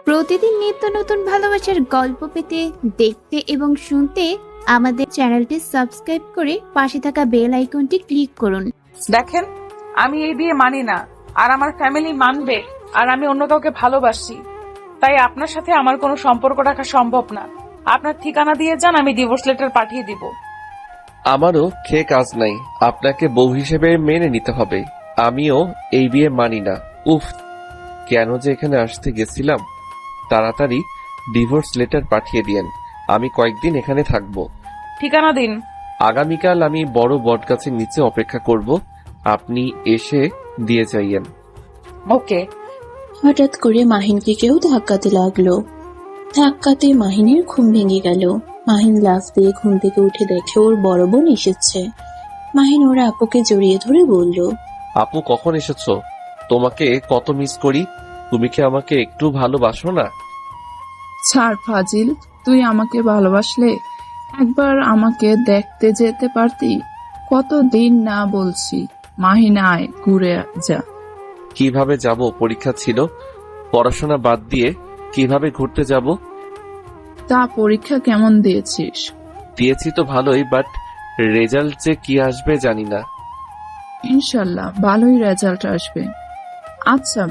প্রতিদিন নিত্য নতুন ভালোবাসার গল্প পেতে, দেখতে এবং শুনতে আমাদের চ্যানেলটি সাবস্ক্রাইব করে পাশে থাকা বেল আইকনটি ক্লিক করুন। দেখেন, আমি এই বিয়ে মানি না, আর আমার ফ্যামিলি মানবে, আর আমি অন্য কাউকে ভালোবাসি, তাই আপনার সাথে আমার কোনো সম্পর্ক রাখা সম্ভব না। আপনার ঠিকানা দিয়ে যান, আমি ডিভোর্স লেটার পাঠিয়ে দিব। আমারও খেয়ে কাজ নাই, আপনাকে বউ হিসেবে মেনে নিতে হবে। আমিও এই বিয়ে মানি না। উফ, কেন যে এখানে আসতে গেছিলাম। তাড়াতাড়ি ডিভোর্স লেটার পাঠিয়ে দিয়েন, আমি কয়েকদিন এখানে থাকবো। ঠিকানা দিন। আগামীকাল আমি বড় বটগাছের নিচে অপেক্ষা করব, আপনি এসে দিয়ে যাইয়েন। ওকে। হঠাৎ করে মাহিনকে কেউ ধাক্কাতে লাগলো। ধাক্কাতে মাহিনের ঘুম ভেঙে গেল। মাহিন লাফ দিয়ে ঘুম থেকে উঠে দেখে ওর বড় বোন এসেছে। মাহিন ওর আপুকে জড়িয়ে ধরে বলল, আপু কখন এসেছো? তোমাকে কত মিস করি। তুমি কি আমাকে একটু ভালোবাসো না? ছাড় ফাজিল, তুই আমাকে ভালোবাসলে একবার আমাকে দেখতে যেতে পারতি। কতদিন না বলছি, মাহিন আয় ঘুরে যা। কিভাবে যাব? পরীক্ষা ছিল, পড়াশোনা বাদ দিয়ে কিভাবে ঘুরতে যাব? তা পরীক্ষা কেমন দিয়েছিস? দিয়েছি তো ভালোই, বাট রেজাল্ট যে কি আসবে জানি না। ইনশাল্লাহ ভালোই রেজাল্ট আসবে। আচ্ছা,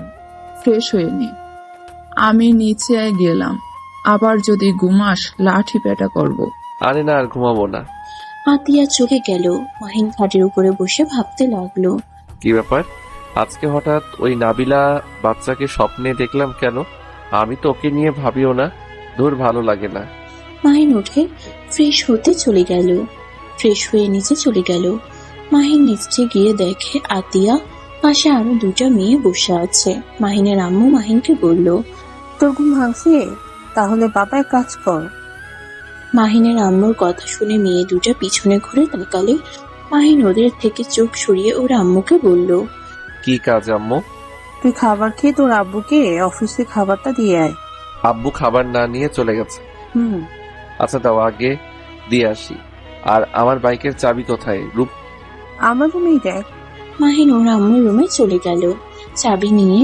ফ্রেশ হয়ে নি, আমি নিচে গেলাম। আবার যদি ঘুমাস লাঠি পেটা করব। আরে না, আর ঘুমাবো না। আতিয়া চলে গেল। মাহিন খাটের উপরে বসে ভাবতে লাগলো। কি ব্যাপার, আজকে হঠাৎ ওই নাবিলা বাচ্চাকে স্বপ্নে দেখলাম কেন? আমি তো ওকে নিয়ে ভাবিও না। ধুর, ভালো লাগে না। মাহিন উঠে ফ্রেশ হতে চলে গেল। ফ্রেশ হয়ে নিচে চলে গেল। মাহিন নিচে গিয়ে দেখে আতিয়া পাশে আরো দুটা মেয়ে বসে আছে। মাহিনের আম্মু মাহিনকে বলল, তোর ঘুম ভাঙছে? তাহলে বাবায় কাজ কর। মাহিনের আম্মুর কথা শুনে মেয়ে দুটা পিছনে ঘুরে তাকালে মাহিন ওদের থেকে চোখ সরিয়ে ওর আম্মুকে বলল, কি কাজ আম্মু? তুই খাবার খেয়ে তোর আব্বুকে অফিসে খাবারটা দিয়ে আয়। আব্বু খাবার না নিয়ে চলে গেছে। হুম। আচ্ছা দাও, আগে দিয়ে আসি। আর আমার বাইকের চাবি কোথায়? রূপ আমার রুমেই দেখ। মাহিন ওর আম্মুর রুমে চলে গেল। চাবি নিয়ে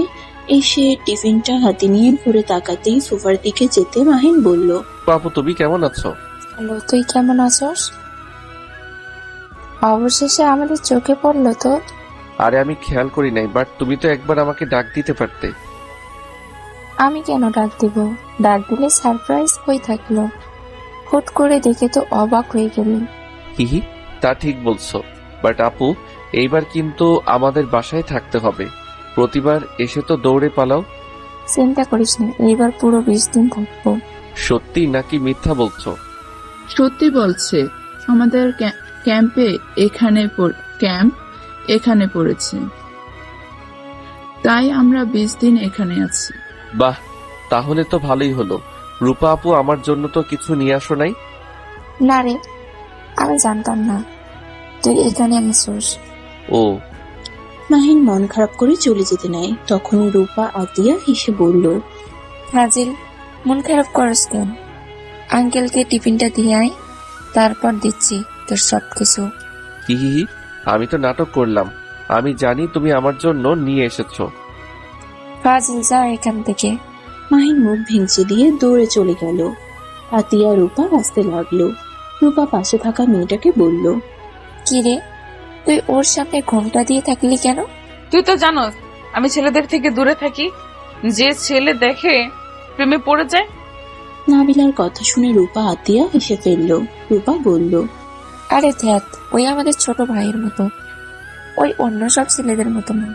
এসে টিফিনটা হাতে নিয়ে ঘুরে তাকাতেই সোফার দিকে যেতে মাহিন বলল, আপু তুমি কেমন আছো? হ্যালো, তুই কেমন আছস? অবশেষে আমাদের চোখে পড়লো তো। আরে আমি খেয়াল করি নাই, বাট তুমি তো একবার আমাকে ডাক দিতে পারতে। আমি কেন ডাক দিব? ডাক দিলে সারপ্রাইজ হয়ে থাকলো, হুট করে দেখে তো অবাক হয়ে গেলি। হিহি, তা ঠিক বলছো, বাট আপু এইবার কিন্তু আমাদের বাসায় থাকতে হবে। প্রতিবার এসে তো দৌড়ে পালাও। চিন্তা করিস না, এইবার পুরো 20 দিন থাকবো। সত্যি নাকি মিথ্যা বলছো? সত্যি বলছে, আমাদের ক্যাম্পে এখানে পড়েছে, তাই আমরা 20 দিন এখানে আছি। বাহ, তাহলে তো ভালোই হলো। রূপা আপু আমার জন্য তো কিছু নিয়ে আসো নাই? না রে, আমি জানতাম না তুই এখানে আসছিস। ও। মাহিন মন খারাপ করে চলে যেতে নেয়। তখনই রূপা আতিয়া হেসে বলল, ফাজিল, মন খারাপ করস কেন? আঙ্কেলকে টিফিনটা দিয়ে আয়, তারপর দিচ্ছি তোর সবকিছু। হিহি, আমি তো নাটক করলাম। আমি জানি তুমি আমার জন্য নিয়ে এসেছো। ফাজিল, যা এখান থেকে। মাহিন মুখ ভেঙচি দিয়ে দৌড়ে চলে গেল। আতিয়া রূপা আসতে লাগলো। রূপা পাশে থাকা মেয়েটাকে বলল, কি রে, তুই ওর সামনে ঘোমটা দিয়ে থাকলি কেন? তুই তো জানোস আমি ছেলেদের থেকে দূরে থাকি। যে ছেলে দেখে প্রেমে পড়ে যায়। নাবিলার কথা শুনে রূপা আতিয়া হেসে ফেলল। রূপা বলল, আরে ধ্যাত, ওই আমাদের ছোট ভাইয়ের মতো, ওই অন্য সব ছেলেদের মতো না।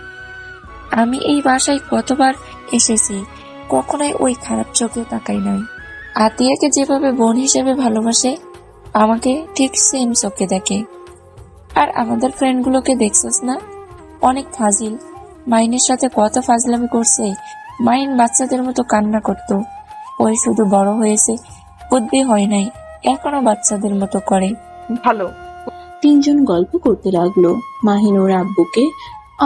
আমি এই বাসায় কতবার এসেছি, কখনোই ওই খারাপ চোখে তাকাই নাই। আতিয়াকে যেভাবে বোন হিসেবে ভালোবাসে, আমাকে ঠিক সেম চোখে দেখে। আর আমাদের ফ্রেন্ডগুলোকে দেখছস না, অনেক ফাজিল। মাইনের সাথে কত ফাজলামি করছে। মাইন বাচ্চাদের মতো কান্না করতো, ওই শুধু বড় হয়েছে, বুদ্ধি হয় নাই, এখনো বাচ্চাদের মতো করে। ভালো। তিনজন গল্প করতে লাগলো। মাহিন ওর আব্বুকে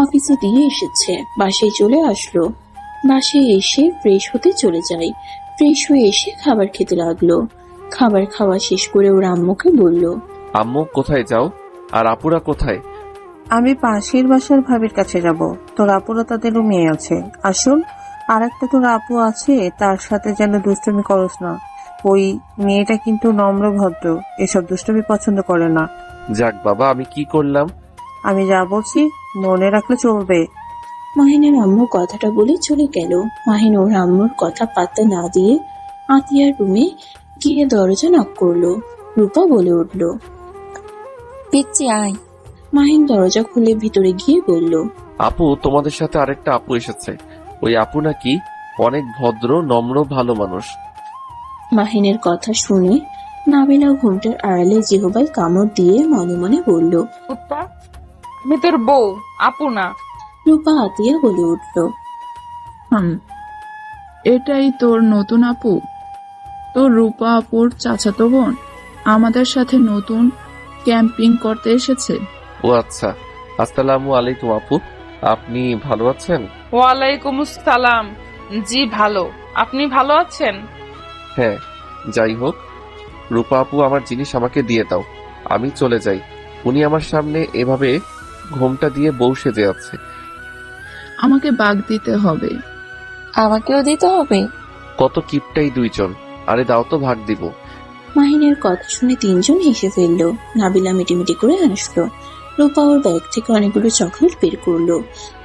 অফিসে দিয়ে এসেছে, বাসায় চলে আসলো। বাসায় এসে ফ্রেশ হতে চলে যায়। ফ্রেশ হয়ে এসে খাবার খেতে লাগলো। খাবার খাওয়া শেষ করে ওর আম্মুকে বলল, আম্মু কোথায় যাও? আর আপুরা কোথায়? আমি পাশের বাসার ভাবির কাছে যাব। তোর আপুরা তাদেরও মেয়ে আছে। আসুন, আর একটা তোর আপু আছে, তার সাথে যেন দুষ্টুমি করস না। ওই মেয়েটা কিন্তু নম্র ভদ্র, এসব দুষ্টুমি পছন্দ করে না। যাক বাবা, আমি কি করলাম? আমি যা বলছি মনে রাখলে চলবে। মাহিনের আম্মু কথাটা বলে চলে গেল। মাহিন ওর আম্মুর কথা পাত্তা না দিয়ে আতিয়ার রুমে গিয়ে দরজা নক করলো। রূপা বলে উঠল। পিচ্ছি আয়। মাহিন দরজা খুলে ভিতরে গিয়ে বলল, আপু, তোমাদের সাথে আরেকটা আপু এসেছে। ওই আপু নাকি অনেক ভদ্র, নম্র, ভালো মানুষ। মাহিনের কথা শুনে নাবিলা ঘুমটার আড়ালে জিহবাই কামড় দিয়ে মনে মনে বলল। কুত্তা, আমি তোর বউ, আপু না। রূপা আতিয়া বলে উঠল। এটাই তোর নতুন আপু? তোর রূপা আপুর চাচাতো বোন আমাদের সাথে নতুন ক্যাম্পিং করতে এসেছে। ও আচ্ছা, আসসালামু আলাইকুম আপু, আপনি ভালো আছেন? ওয়ালাইকুম আসসালাম। জি ভালো, আপনি ভালো আছেন? হ্যাঁ, যাই হোক, রূপা আপু, আমার জিনিস আমাকে দিয়ে দাও, আমি চলে যাই। উনি আমার সামনে এভাবে ঘোমটা দিয়ে বউ সেজে আছে। আমাকে বাগ দিতে হবে। আমাকেও দিতে হবে? কত কিপটাই দুইজন। আরে দাও তো, ভাগ দিব। মাহিনের কথা শুনে তিনজন হেসে ফেলল। নাবিলা মিটিমিটি করে হাসলো। রূপা ওর ব্যাগ থেকে অনেকগুলো চকলেট বের করলো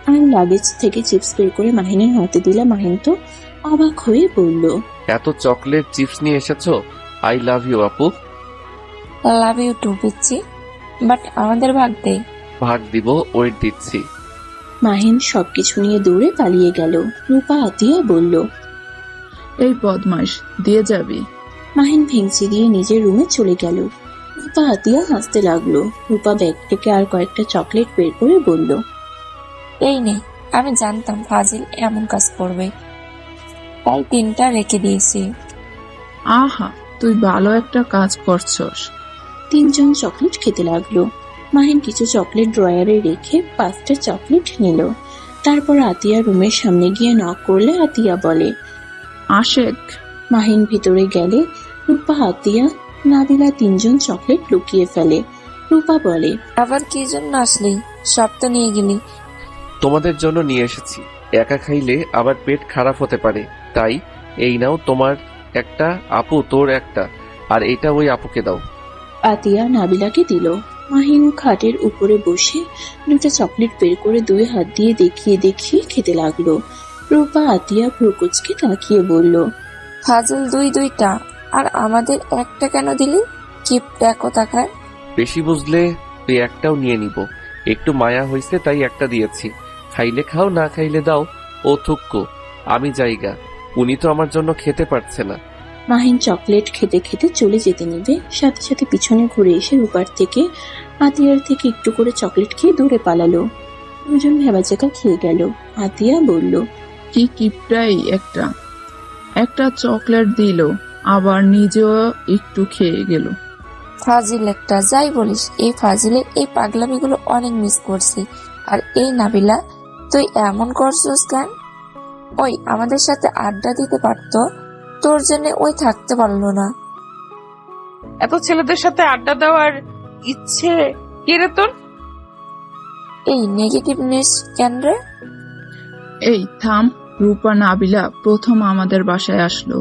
আর লাগেজ থেকে চিপস বের করে মাহিনের হাতে দিলা। মাহিন তো অবাক হয়ে বলল, এত চকলেট চিপস নিয়ে এসেছো? আই লাভ ইউ আপু। লাভ ইউ টু পিচ্ছি, বাট আমাদের ভাগ দে। ভাগ দিব, ওয়েট দিচ্ছি। মাহিন সবকিছু নিয়ে দৌড়ে পালিয়ে গেল। রূপা আতিয়া বলল, এই বদমাইশ, দিয়ে যাবি? মাহিন ভেঙচি দিয়ে নিজের রুমে চলে গেল। রূপা আতিয়া হাসতে লাগলো। রূপা ব্যাগ থেকে আর কয়েকটা চকলেট বের করে বলল, এই নে, আমি জানতাম ফাজিল এমন কাজ করবে, তাই 3টা রেখে দিয়েছি। আহা, তুই ভালো একটা কাজ করছস। তিনজন চকলেট খেতে লাগলো। মাহিন কিছু চকলেট ড্রয়ারে রেখে 5টা চকলেট নিল। তারপর আতিয়া রুমের সামনে গিয়ে নক করলে আতিয়া বলে, আশেক। মাহিন ভিতরে গেলে রূপা আতিয়া নাবিলা তিনজন চকলেট লুকিয়ে ফেলে। রূপা বলে, আবার কি জন্য আসলি? সব তো নিয়ে গেলি। তোমাদের জন্য নিয়ে এসেছি। একা খাইলে আবার পেট খারাপ হতে পারে, তাই এই নাও তোমার একটা, আপু তোর একটা, আর এটা ওই আপুকে দাও। আতিয়া নাবিলাকে দিল। মাহিন খাটের উপরে বসে 2টা চকলেট বের করে 2 হাত দিয়ে দেখিয়ে দেখিয়ে খেতে লাগলো। রূপা আতিয়া ভ্রুকুচকে তাকিয়ে বলল, ফাজিল দুইটা, আর আমাদের একটা কেন দিলি? কিপটা কোথাকার। বেশি বুঝলে তুই একটাও নিয়ে নিব। একটু মায়া হয়েছে তাই একটা দিয়েছি। খাইলে খাও, না খাইলে দাও। ও থুক্কো, আমি জায়গা। উনি তো আমার জন্য খেতে পারছে না। মাহিন চকলেট খেতে খেতে চলে যেতে নিবে, সাথে সাথে পিছনে ঘুরে এসে রূপার থেকে আতিয়ার থেকে একটু করে চকলেট খেয়ে দূরে পালালো। দুজন ভেবাচাকা খেয়ে গেল। আতিয়া বলল, কি কিপটাই একটা একটা চকলেট দিল, আবার নিজেও একটু খেয়ে গেল। ফাজিল একটা, যাই বলিস, এই ফাজিলের এই পাগলামিগুলো অনেক মিস করছি। আর এই নাবিলা, তুই এমন করছিস কেন? ওই আমাদের সাথে আড্ডা দিতে পারতো, তোর জন্য ওই থাকতে পারলো না। এত ছেলেদের সাথে আড্ডা দেওয়ার ইচ্ছে কে রে তোর? এই নেগেটিভনেস কেন রে? এই থাম। রূপা নাবিলা প্রথম আমাদের বাসায় আসলো,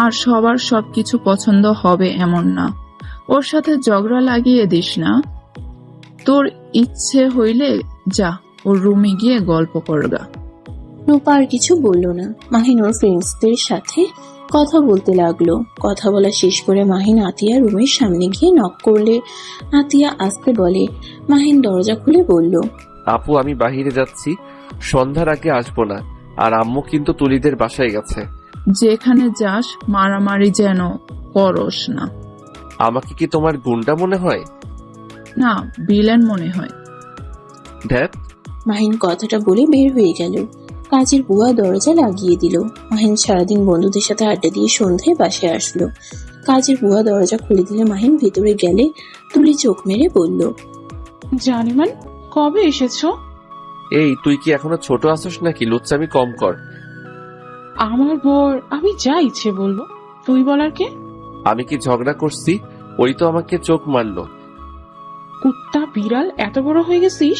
আর সবার সবকিছু পছন্দ হবে এমন না। ওর সাথে ঝগড়া লাগিয়ে দিস না। তোর ইচ্ছে হইলে যা, ওর রুমে গিয়ে গল্প করগা। রূপা আর কিছু বলল না। মাহিন ওর ফ্রেন্ডসদের সাথে কথা বলতে লাগলো। কথা বলা শেষ করে মাহিন আতিয়া রুমের সামনে গিয়ে নক করলে আতিয়া আসতে বলে। মাহিন দরজা খুলে বলল, আপু, আমি বাহিরে যাচ্ছি, সন্ধ্যার আগে আসবো না। আর আম্মু কিন্তু তুলিদের বাসায় গেছে। যেখানে যাস মারামারি যেন করস না। আমাকে কি তোমার গুন্ডা মনে হয়? না, ভিলেন মনে হয়। ধ্যাত। মাহিন কথাটা বলে বের হয়ে গেল। কাজের বুয়া দরজা লাগিয়ে দিল। মাহিন সারাদিন বন্ধুদের সাথে আড্ডা দিয়ে সন্ধ্যায় বাসায় আসলো। কাজের বুয়া দরজা খুলে দিলে মাহিন ভিতরে গেলে তুলি চোখ মেরে বলল, জানিমান, কবে এসেছো? এই, তুই কি এখনো ছোট আছিস নাকি? লুচ্চামি কম কর। আমার বর, আমি যা ইচ্ছে বলবো, তুই বলার কে? আমি কি ঝগড়া করছি? ওই তো আমাকে চোখ মারলো। কুত্তা বিড়াল এত বড় হয়ে গেছিস,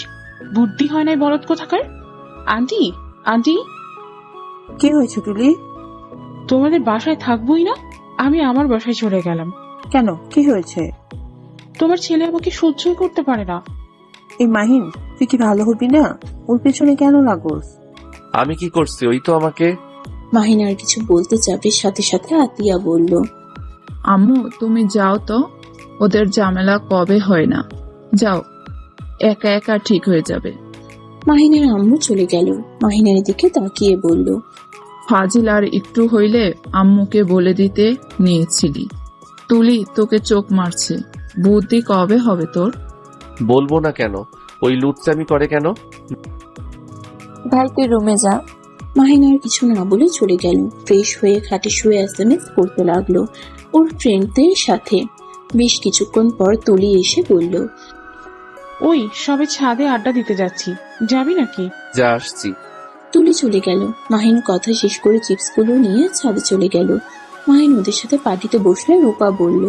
বুদ্ধি হয় নাই বলদ কোথাকার। আন্টি, আন্টি, কি হয়েছে তুলি? তোমাদের বাসায় থাকবোই না, আমি আমার বাসায় চলে গেলাম। কেন, কি হয়েছে? তোমার ছেলে আমাকে সহ্যই করতে পারে না। এই মাহিন, তুই কি ভালো হবি না? ওর পেছনে কেন লাগোস? আমি কি করছি? ওই তো আমাকে। মাহিন আর কিছু বলতে যাবে, সাথে সাথে আতিয়া বলল, আম্মু তুমি যাও তো, ওদের ঝামেলা কবে হয় না। যাও, একা একা ঠিক হয়ে যাবে। মাহিনের আম্মু চলে গেল। মাহিনের দিকে তাকিয়ে বলল, ফাজিল আর একটু হইলে আম্মুকে বলে দিতে নিয়েছিলি। তুলি তোকে চোখ মারছে, বুদ্ধি কবে হবে তোর? বলবো না কেন? ওই লুচ্চামি করে কেন? ভাই তুই রুমে যা। মাহিন আর কিছু না বলে চলে গেল। ফ্রেশ হয়ে খাটে শুয়ে SMS করতে লাগলো ওর ফ্রেন্ডদের সাথে। বেশ কিছুক্ষণ পর তুলি এসে বলল, ওই সবে ছাদে আড্ডা দিতে যাচ্ছি, যাবি নাকি? যা আসছি। তুলি চলে গেল। মাহিন কথা শেষ করে চিপসগুলো নিয়ে ছাদে চলে গেল। মাহিন ওদের সাথে পার্টিতে বসলে রূপা বলল,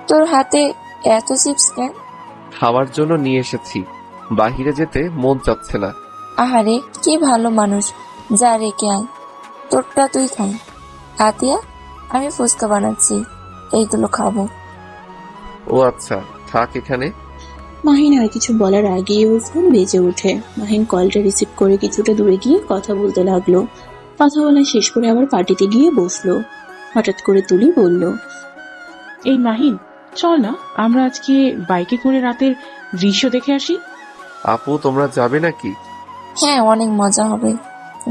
তোর হাতে এত চিপস কেন? খাওয়ার জন্য নিয়ে এসেছি, বাহিরে যেতে মন চাচ্ছে না। আহারে কি ভালো মানুষ, যা রেখে আয়, তোরটা তুই খাই। আতিয়া, আমি ফুচকা বানাচ্ছি, এইগুলো খাবো। ও আচ্ছা, থাক এখানে। মাহিন আর কিছু বলার আগেই ওর ফোন বেজে ওঠে। মাহিন কলটা রিসিভ করে কিছুটা দূরে গিয়ে কথা বলতে লাগলো। কথা বলা শেষ করে আবার পার্টিতে গিয়ে বসলো। হঠাৎ করে তুলি বলল, এই মাহিন, চল না আমরা আজকে বাইকে করে রাতের দৃশ্য দেখে আসি। আপু তোমরা যাবে নাকি? হ্যাঁ, অনেক মজা হবে।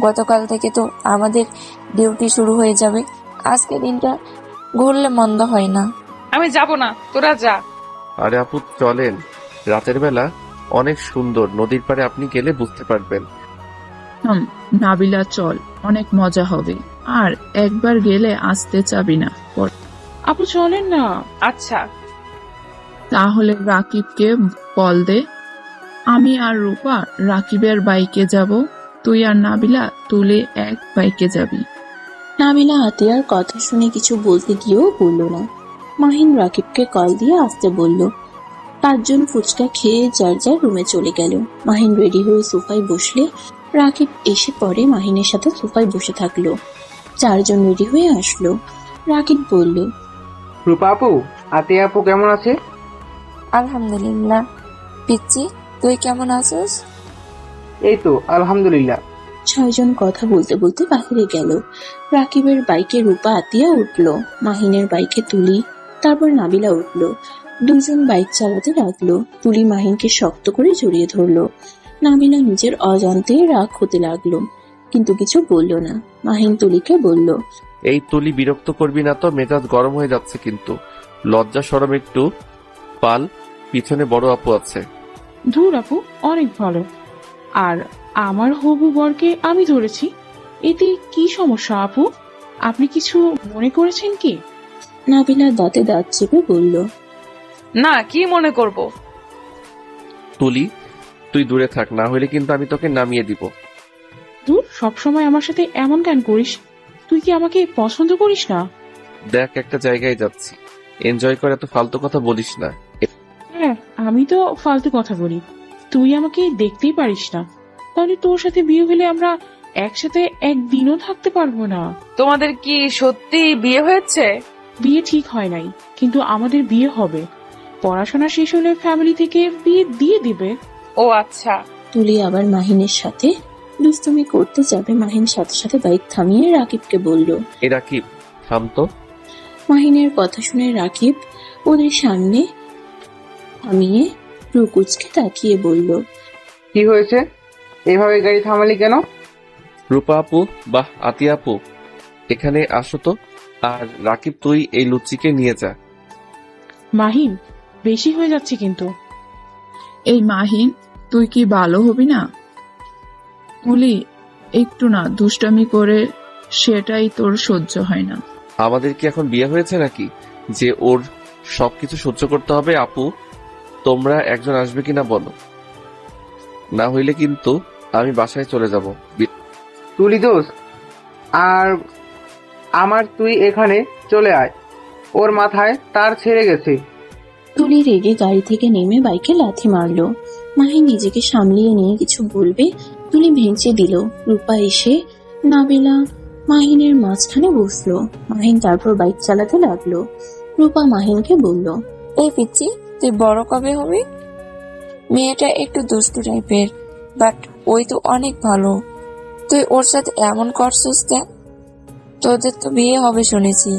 গতকাল থেকে তো আমাদের ডিউটি শুরু হয়ে যাবে, আজকে দিনটা ঘুরলে মন্দ হয় না। আমি যাব না, তোরা যা। আরে আপু চলেন, রাতের বেলা অনেক সুন্দর, নদীর পাড়ে আপনি গেলে বুঝতে পারবেন। নাবিলা চল, অনেক মজা হবে। আর একবার গেলে আসতে চাবি না। আপু চলেন না। আচ্ছা, তাহলে রাকিবকে কল দে। আমি আর রূপা রাকিবের বাইকে যাব, তুই আর নাবিলা তুলে এক বাইকে যাবি। নাবিলা আতিয়ার কথা শুনে কিছু বলতে গিয়েও বলল না। মাহিন রাকিবকে কল দিয়ে আসতে বলল। 5 জন ফুচকা খেয়ে যার যার রুমে চলে গেল। মাহিন রেডি হয়ে সোফায় বসলে রাকিব এসে পরে মাহিনের সাথে সোফায় বসে থাকলো। 4 জন রেডি হয়ে আসলো। রাকিব বলল, রূপা আপু, আতিয়া আপু কেমন আছে? আলহামদুলিল্লাহ। পিচ্ছি, তুই কেমন আছিস? এই তো আলহামদুলিল্লাহ। 6 জন কথা বলতে বলতে বাহিরে গেল। রাকিবের বাইকে রূপা আতিয়া উঠলো, মাহিনের বাইকে তুলি, তারপর নাবিলা উঠলো। 2 জন বাইক চালাতে লাগলো। তুলি মাহিনকে শক্ত করে জড়িয়ে ধরলো। নাবিলা নিজের অজান্তেই রাগ হতে লাগলো, কিন্তু কিছু বলল না। মাহিন তুলিকে বলল, এই তুলি বিরক্ত করবি না তো, মেজাজ গরম হয়ে যাচ্ছে কিন্তু। লজ্জা শরম একটু পাল, পিছনে বড় আপু আছে। ধুর আপু, অনেক ভালো। আর আমার হবু বরকে আমি ধরেছি, এতে কি সমস্যা আপু? আপনি কিছু মনে করেছেন কি? নাবিলা দাঁতে দাঁত চেপে বলল, না, কি মনে করব? তুলি তুই দূরে থাক, না হলে কিন্তু আমি তোকে নামিয়ে দিব। ধুর, সবসময় আমার সাথে এমন কেন করিস? তুই কি আমাকে পছন্দ করিস না? দেখ একটা জায়গায় যাচ্ছি, এনজয় করে, এত ফালতু কথা বলিস না। হ্যাঁ, আমি তো ফালতু কথা বলি, তুই আমাকে দেখতেই পারিস না। তাহলে তোর সাথে বিয়ে হলে আমরা একসাথে একদিনও থাকতে পারবো না। তোমাদের কি সত্যি বিয়ে হয়েছে? বিয়ে ঠিক হয় নাই, কিন্তু আমাদের বিয়ে হবে। পড়াশোনা শেষ হলে ফ্যামিলি থেকে বিয়ে দিয়ে দিবে। ও আচ্ছা। তুলি আবার মাহিনের সাথে দুষ্টুমি করতে যাবে। মাহিন সাথে সাথে বাইক থামিয়ে রাকিবকে বলল। এ রাকিব, থাম তো। মাহিনের কথা শুনে রাকিব ওদের সামনে থামিয়ে রুকুজকে তাকিয়ে বলল, কি হয়েছে? এভাবে গাড়ি থামালি কেন? রূপা আপু, বাহ আতিয়া আপু, এখানে আসো তো। আর রাকিব তুই এই লুচিকে নিয়ে যা। মাহিন, বেশি হয়ে যাচ্ছে কিন্তু। এই মাহিন, তুই কি ভালো হবি না? তুলি একটু না দুষ্টামি করে, সেটাই তোর সহ্য হয় না। আমাদের কি এখন বিয়ে হয়েছে নাকি যে ওর সবকিছু সহ্য করতে হবে? আপু তোমরা একজন আসবে কিনা বলো, না হইলে কিন্তু আমি বাসায় চলে যাব। তুলি দোষ আর আমার, তুই এখানে চলে আয়। ওর মাথায় তার ছেড়ে গেছে। তুলি রেগে গাড়ি থেকে নেমে বাইকে লাথি মারলো। মাহিন নিজেকে সামলিয়ে নিয়ে কিছু বলবে, তুলি ভেঙচে দিল। রূপা এসে নাবিলা মাহিনের মাঝখানে বসলো। মাহিন তারপর বাইক চালাতে লাগলো। রূপা মাহিনকে বলল, এই পিচ্ছি, তুই বড় কবে হবি? মেয়েটা একটু দুষ্টু টাইপের, বাট ওই তো অনেক ভালো। তুই ওর সাথে এমন করছিস কেন? তোদের তো বিয়ে হবে শুনেছি,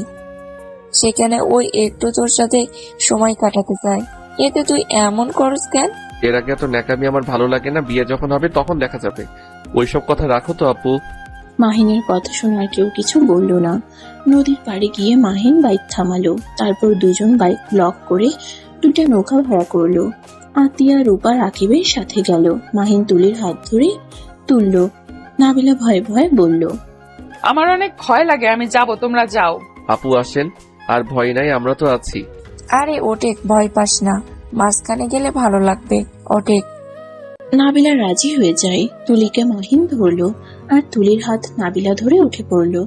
সেখানে ওই একটু তোর সাথে সময় কাটাতে চায়, এতে তুই এমন করস কেন? এর আগে এত ন্যাকামি আমার ভালো লাগে না। বিয়ে যখন হবে তখন দেখা যাবে। ওইসব কথা রাখো তো আপু। মাহিনের কথা শুনে আর কেউ কিছু বলল না। নদীর পাড়ে গিয়ে মাহিন বাইক থামালো। তারপর দুজন বাইক লক করে দুটা নৌকা ভাড়া করলো। আতিয়া, রূপা, রাকিবের সাথে গেল। মাহিন তুলির হাত ধরে তুললো। নাবিলা ভয়ে ভয়ে বলল, আমার অনেক ভয় লাগে, আমি যাব, তোমরা যাও। আপু আসেন, আর ভয় নাই, আমরা তো আছি। আরে ওটেক, ভয় পাস না, মাঝখানে গেলে ভালো লাগবে, ওটেক। নাবিলা রাজি হয়ে যায়। তুলিকে মাহিন ধরলো আর তুলির হাত নাবিলা ধরে উঠে পড়লো।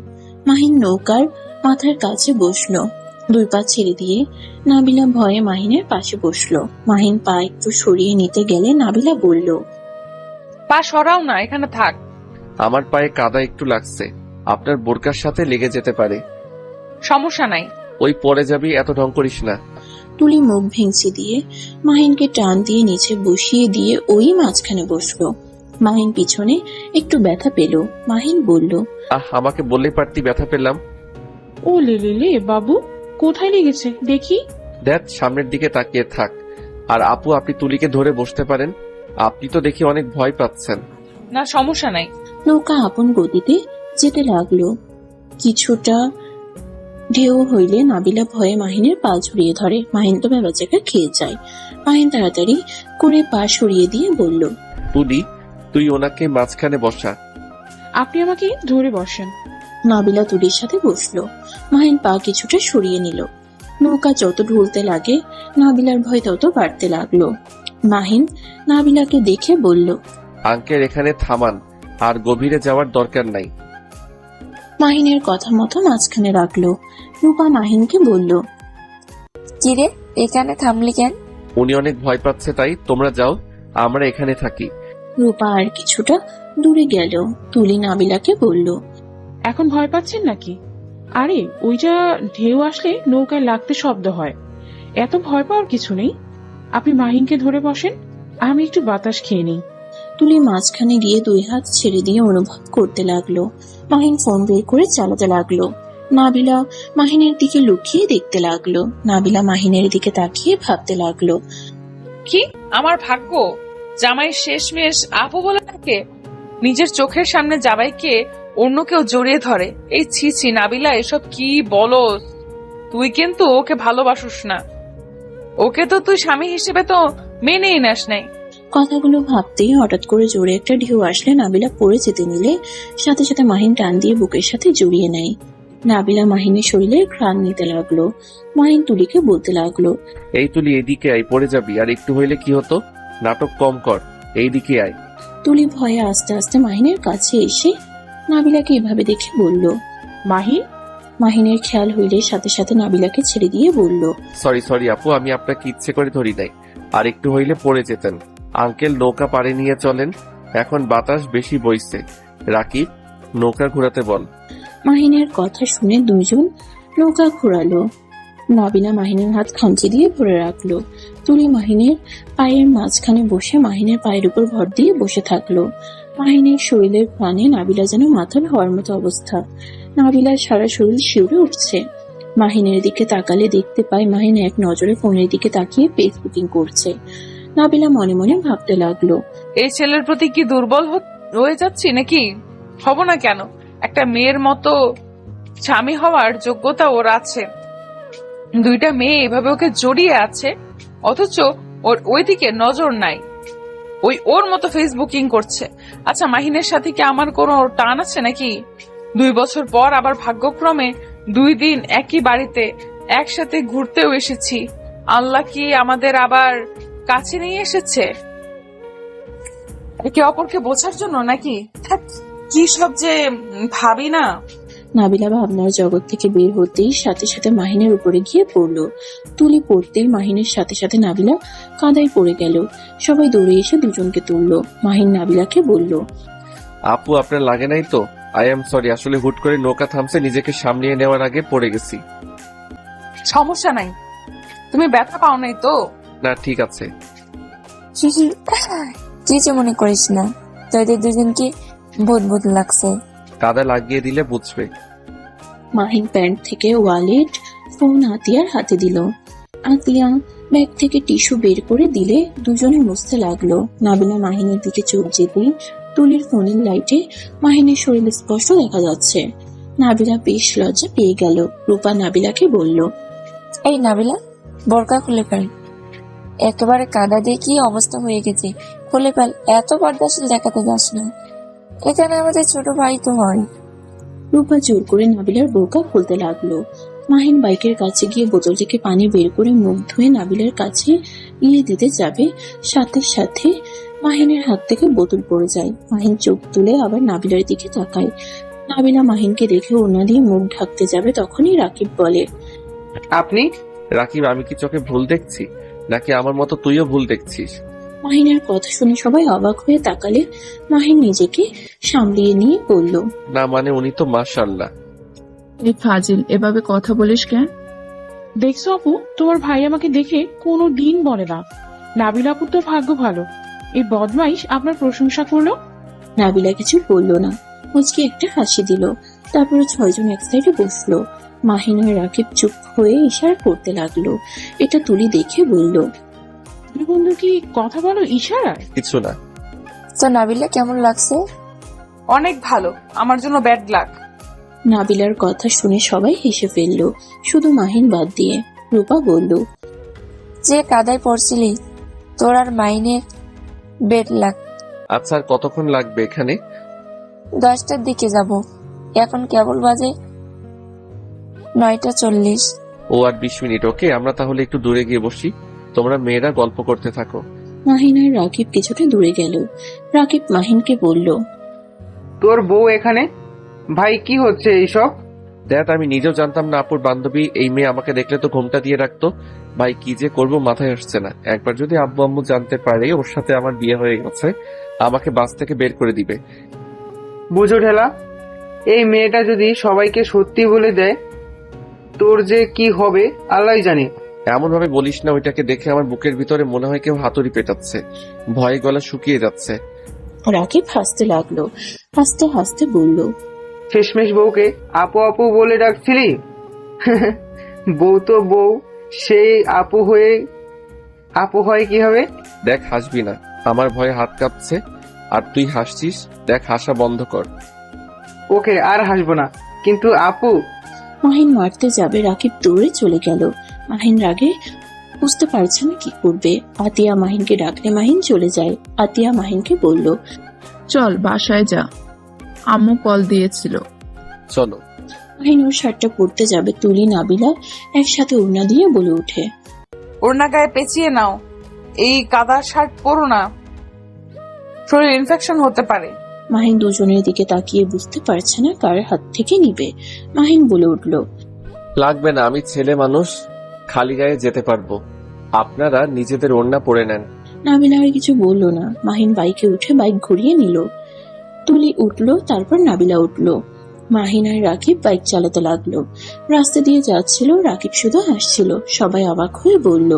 মাহিন নৌকার মাথার কাছে বসলো। দুই পা ছেড়ে দিয়ে নাবিলা ভয়ে মাহিনের পাশে বসলো। মাহিন পা একটু সরিয়ে নিতে গেলে নাবিলা বলল, পা সরাও না, এখানে থাক। আমার পায়ে কাদা একটু লাগছে, আপনার বোরকার সাথে লেগে যেতে পারে। সমস্যা নাই। ওই পরে যাবি, এত ঢং করিস না। তুলি মুখ ভেঙচি দিয়ে মাহিনকে টান দিয়ে নিচে বসিয়ে দিয়ে ওই মাঝখানে বসলো। মাহিন পিছনে একটু ব্যথা পেল। মাহিন বলল, আমাকে বললেই পারতি, ব্যথা পেলাম। ও লে লে লে, বাবু কোথায় লেগেছে দেখি? দেখ, সামনের দিকে তাকিয়ে থাক। আর আপু, আপনি তুলিকে ধরে বসতে পারেন। আপনি তো দেখি অনেক ভয় পাচ্ছেন। না, সমস্যা নাই। নৌকা আপন গতিতে যেতে লাগলো। কিছুটা ঢেউ হইলে নাবিলা ভয়ে মাহিনের পা ঝুড়িয়ে ধরে। মাহিন তো বেবাচাকা খেয়ে যায়। মাহিন তাড়াতাড়ি করে পা সরিয়ে দিয়ে বলল, তুলি, তুই ওনাকে মাঝখানে বসা। আপনি আমাকে ধরে বসেন। নাবিলা তুলির সাথে বসলো। মাহিন পা কিছুটা সরিয়ে নিল। নৌকা যত ঢুলতে লাগে নাবিলার ভয় তত বাড়তে লাগলো। মাহিন নাবিলাকে দেখে বলল, আঙ্কেল এখানে থামান, আর গভীরে যাওয়ার দরকার নাই। মাহিনের কথা মতো মাঝখানে রাখলো। রূপা মাহিনকে বলল, কিরে, এখানে থামলি কেন? উনি অনেক ভয় পাচ্ছে, তাই তোমরা যাও, আমরা এখানে থাকি। রূপা আর কিছুটা দূরে গেল। তুলি নাবিলাকে বলল, এখন ভয় পাচ্ছেন নাকি? আরে ওইটা ঢেউ আসলে নৌকায় লাগতে শব্দ হয়, এত ভয় পাওয়ার কিছু নেই। আপনি মাহিনকে ধরে বসেন, আমি একটু বাতাস খেয়ে নিই। তুলি মাঝখানে গিয়ে দুই হাত ছেড়ে দিয়ে অনুভব করতে লাগলো। মাহিন ফোন বের করে চালাতে লাগলো। নাবিলা মাহিনের দিকে লুকিয়ে দেখতে লাগলো। নাবিলা মাহিনের দিকে তাকিয়ে ভাবতে লাগলো, কি আমার ভাগ্য, জামাই শেষমেশ আপু বলে থাকে। নিজের চোখের সামনে জামাইকে অন্য কেউ জড়িয়ে ধরে। এই ছি ছি, নাবিলা, এসব কি বলস? তুই কিন্তু ওকে ভালোবাসুস না। ওকে তো তুই স্বামী হিসেবে তো মেনেই নাস নাই। কথাগুলো ভাবতেই হঠাৎ করে জোরে একটা ঢেউ আসলে নাবিলা পড়ে যেতে নিলে সাথে সাথে মাহিন টান দিয়ে বুকের সাথে জড়িয়ে নেয়। নাবিলা মাহিনের শরীরে ঘ্রাণ নিতে লাগলো। মাহিন তুলিকে বলতে লাগলো, এই তুলি, এইদিকে আয়, পড়ে যাবি। আর একটু হইলে কি হতো? নাটক কম কর, এইদিকে আয়। তুলি ভয়ে আস্তে আস্তে মাহিনের কাছে এসে নাবিলাকে এভাবে দেখে বলল, মাহিন। মাহিনের খেয়াল হইলে সাথে সাথে নাবিলাকে ছেড়ে দিয়ে বলল, সরি আপু, আমি আপনাকে ইচ্ছে করে ধরি নাই। আর একটু হইলে পড়ে যেতেন। আঙ্কেল, নৌকা পাড়ে নিয়ে চলেন, এখন বাতাস বেশি বইছে। রাকিব, নৌকা ঘোরাতে বল। মাহিনের কথা শুনে দুজন নৌকা ঘোরালো। নাবিলা মাহিনের হাত খামচি দিয়ে ধরে রাখলো। তুলি মাহিনের পায়ের মাঝখানে বসে মাহিনের পায়ের উপর ভর দিয়ে বসে থাকলো। মাহিনের শরীরের প্রাণে নাবিলা যেন মাথার হওয়ার মতো অবস্থা। নাবিলার সারা শরীর শিউরে উঠছে। মাহিনের দিকে তাকালে দেখতে পায় মাহিন এক নজরে ফোনের দিকে তাকিয়ে ফেসবুকিং করছে। নাবিলা মনে মনে ভাবতে লাগলো, এই ছেলের প্রতি কি দুর্বল হয়ে যাচ্ছি নাকি? হব না কেন? একটা মেয়ের মতো স্বামী হওয়ার যোগ্যতা ওর আছে। দুইটা মেয়ে এভাবে ওকে জড়িয়ে আছে, অথচ ওর ওইদিকে নজর নাই। ওর মতো ফেসবুকিং করছে। আচ্ছা, মাহিনের সাথে কি আমার কোনো টান আছে নাকি? 2 বছর পর আবার ভাগ্যক্রমে 2 দিন একই বাড়িতে একসাথে ঘুরতেও এসেছি। আল্লাহ কি আমাদের আবার কাছে নিয়ে এসেছে একে অপরকে বোঝার জন্য নাকি? কি সব যে ভাবি না। নাবিলা ভাবনার জগৎ থেকে বের হতেই সাথে সাথে মাহিনের উপরে গিয়ে পড়লো। তুলি পড়তেই মাহিনের সাথে সাথে নাবিলা কাদায় পড়ে গেল। সবাই দৌড়ে এসে দুজনকে তুললো। মাহিন নাবিলাকে বলল, আপু আপনার লাগে নাই তো? আই এম সরি, আসলে হুট করে নৌকা থামছে, নিজেকে সামলিয়ে নেওয়ার আগে পড়ে গেছি। সমস্যা নাই, তুমি ব্যথা পাও নাই তো? না ঠিক আছে। কিছু মনে করিস না, তোদের দুজনকে বোধ লাগছে। কাদা লাগিয়ে দিলে বুঝবে। মাহিন প্যান্ট থেকে ওয়ালেট, ফোন আতিয়ার হাতে দিল। আতিয়া ব্যাগ থেকে টিস্যু বের করে দিলে দুজনে মুছতে লাগলো। নাবিলা মাহিনের দিকে চোখ যেতেই তুলির ফোনের লাইটে মাহিনের শরীর স্পষ্ট দেখা যাচ্ছে। নাবিলা বেশ লজ্জা পেয়ে গেল। রূপা নাবিলাকে বলল, এই নাবিলা, বোরকা খুলে ফেল, একেবারে কাদা দিয়ে কি অবস্থা হয়ে গেছে, খুলে ফেল, এত বরদাশীল দেখাতে যাস না, এখানে আমাদের ছোট ভাই তো হয়। রূপা জোর করে নাবিলার বোরকা খুলতে লাগলো। মাহিন বাইকের কাছে গিয়ে বোতল থেকে পানি বের করে মুখ ধুয়ে নাবিলার কাছে গিয়ে দিতে যাবে, সাথে সাথে মাহিনের হাত থেকে বোতল পড়ে যায়। মাহিন চোখ তুলে আবার নাবিলার দিকে তাকায়। নাবিলা মাহিনকে দেখে ওনা দিয়ে মুখ ঢাকতে যাবে, তখনই রাকিব বলে, আপনি? রাকিব, আমি কি চোখে ভুল দেখছি নাকি আমার মতো তুইও ভুল দেখছিস? মাহিনের কথা শুনে সবাই অবাক হয়ে তাকালে মাহিন নিজেকে সামলিয়ে নিয়ে বলল, না মানে উনি তো মাশাআল্লাহ। এই ফাজিল, এভাবে কথা বলিস কেন? দেখছো আপু, তোমার ভাই আমাকে দেখে কোনো দিন বলে না নাবিল আপুর তো ভাগ্য ভালো, এই বদমাইশ আপনার প্রশংসা করলো। নাবিলা কিছু বলল না, মুচকি একটা হাসি দিল। তারপরে 6 জন এক সাইডে বসলো। মাহিন আর রাকিব চুপ হয়ে ইশারা করতে লাগলো। এটা তুলি দেখে বলল, দুই বন্ধু কি কথা বলো ইশারায়? কিছু না। তো নাবিলা কেমন লাগছে? অনেক ভালো, আমার জন্য ব্যাড লাক। নাবিলার কথা শুনে সবাই হেসে ফেললো, শুধু মাহিন বাদ দিয়ে। রূপা বলল, যে কাদায় পড়ছিলি, তোর আর মাইনের বেড লাগ। আচ্ছা, আর কতক্ষণ লাগবে এখানে? 10টার দিকে যাব, এখন কেবল বাজে 9:40। ও আর 20 মিনিট। ওকে, আমরা তাহলে একটু দূরে গিয়ে বসি, তোমরা মেয়েরা গল্প করতে থাকো। মাহিন আর রাকিব কিছুটা দূরে গেল। রাকিব মাহিনকে বলল, তোর বউ এখানে? ভাই কি হচ্ছে এইসব? দেখ, আমি নিজেও জানতাম না আপুর বান্ধবী এই মেয়ে আমাকে দেখলে তো ঘোমটা দিয়ে রাখতো। ভাই কি যে করব মাথায় আসছে না। একবার যদি আব্বু আম্মু জানতে পারে ওর সাথে আমার বিয়ে হয়ে গেছে, আমাকে বাস থেকে বের করে দিবে। বুঝো ঠেলা, এই মেয়েটা যদি সবাইকে সত্যি বলে দেয়, তোর যে কি হবে আল্লাহই জানে। এমন ভাবে বলিস না, ওইটাকে দেখে আমার বুকের ভিতরে মনে হয় কেউ হাতুড়ি পেটাচ্ছে, ভয়ে গলা শুকিয়ে যাচ্ছে। রাকিব হাসতে লাগলো। হাসতে হাসতে বলল, শেষমেশ বউকে আপু আপু বলে ডাকছিলি? বউ তো বউ, সেই আপু হয় কি হবে? দেখ, হাসবি না, আমার ভয়ে হাত কাঁপছে আর তুই হাসছিস। দেখ, হাসা বন্ধ কর। ওকে, আর হাসবো না, কিন্তু আপু। মাহিন মারতে যাবে, রাকিব দৌড়ে চলে গেল। মাহিন রাগে বুঝতে পারছে না কি করবে। আতিয়া মাহিনকে ডাকলে মাহিন চলে যায়। আতিয়া মাহিনকে বলল, চল বাসায় যা, আম্মু কল দিয়েছিল। চলো। মাহিন ওর শার্টটা পরতে যাবে, তুলি নাবিলা একসাথে ওড়না দিয়ে বলে ওঠে, ওড়না গায়ে পেঁচিয়ে নাও, এই কাদার শার্ট পরো না, শরীর ইনফেকশন হতে পারে। মাহিন দুজনের দিকে তাকিয়ে বুঝতে পারছে না কার হাত থেকে নিবে। মাহিন বলে উঠল, লাগবে না, আমি ছেলে মানুষ, খালি গায়ে যেতে পারবো। আপনারা নিজেদের ওড়না পরে নেন। নাবিলা আর কিছু বলল না। মাহিন বাইকে উঠে বাইক ঘুরিয়ে নিল। তুলি উঠলো, তারপর নাবিলা উঠলো। মাহিন আর রাকিব বাইক চালাতে লাগলো। রাস্তা দিয়ে যাচ্ছিল, রাকিব শুধু হাসছিল। সবাই অবাক হয়ে বলল,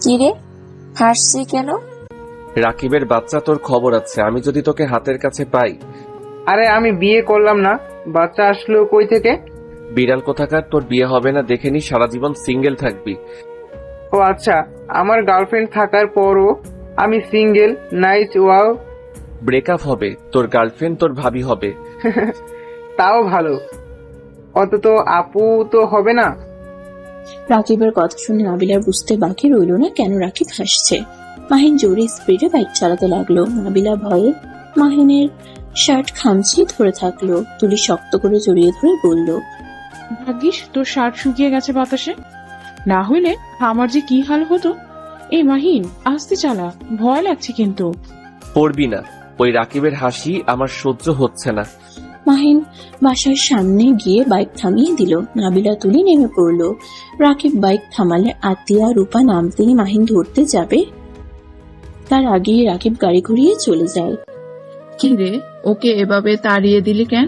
কিরে হাসছি কেন? রাকিবের বাচ্চা, তোর খবর আছে। আমি যদি তোকে হাতের কাছে পাই। আরে আমি বিয়ে করলাম না, বাচ্চা আসলো কই থেকে? বিড়াল কোথাকার, তোর বিয়ে হবে না দেখে নি, সারা জীবন সিঙ্গেল থাকবি। ও আচ্ছা, আমার গার্লফ্রেন্ড থাকার পরও আমি সিঙ্গেল? Nice, wow. ব্রেকআপ হবে, তোর গার্লফ্রেন্ড তোর ভাবি হবে। তাও ভালো, অন্তত আপু তো হবে না। রাকিবের কথা শুনে নাবিলার বুঝতে বাকি রইল না কেন রাকিব হাসছে। মাহিন জোরে স্পিডে বাইক চালাতে লাগলো। নাবিলা ভয়ে মাহিনের শার্ট খামচি ধরে থাকলো। তুলি শক্ত করে জড়িয়ে ধরে বলল, ভাগ্যিস তোর শার্ট শুকিয়ে গেছে বাতাসে, না হইলে আমার যে কি হাল হতো। এই মাহিন, আস্তে চালা, ভয় লাগছে কিন্তু। পড়বি না, ওই রাকিবের হাসি আমার সহ্য হচ্ছে না। মাহিন বাসার সামনে গিয়ে বাইক থামিয়ে দিল। নাবিলা তুলি নেমে পড়লো। রাকিব বাইক থামালে আতিয়া রূপা নামতেই মাহিন ধরতে যাবে, তার আগেই রাকিব গাড়ি ঘুরিয়ে চলে যায়। কি রে, ওকে এভাবে তাড়িয়ে দিলি কেন?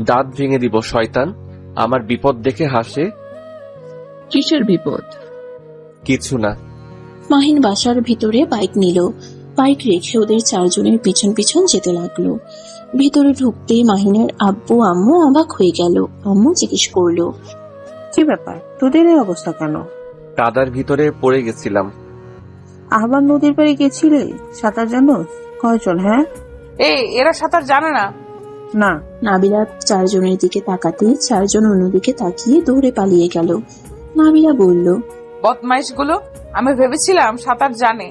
দাঁত ভেঙে দিব শয়তান। আমার বিপদ দেখে হাসে। কিসের বিপদ? কিছু না। মাহিন বাসার ভিতরে বাইক নিল। বাইক রেখে ওদের চারজনের পিছন পিছন যেতে লাগলো। ভিতরে ঢুকতেই মাহিনের আব্বু আম্মু অবাক হয়ে গেল। আম্মু জিজ্ঞেস করলো, কি ব্যাপার, তোদের এই অবস্থা কেন? কাদার ভিতরে পড়ে গেছিলাম। আবার নদীর পাড়ে গেছিলে? সাঁতার জানো? কয়জন? হ্যাঁ এরা সাঁতার জানে না। না। নাবিলা চারজনের দিকে তাকাতেই চারজন অন্যদিকে তাকিয়ে দৌড়ে পালিয়ে গেল। নাবিলা বলল, বদমাইশ গুলো, আমি ভেবেছিলাম সাঁতার জানে,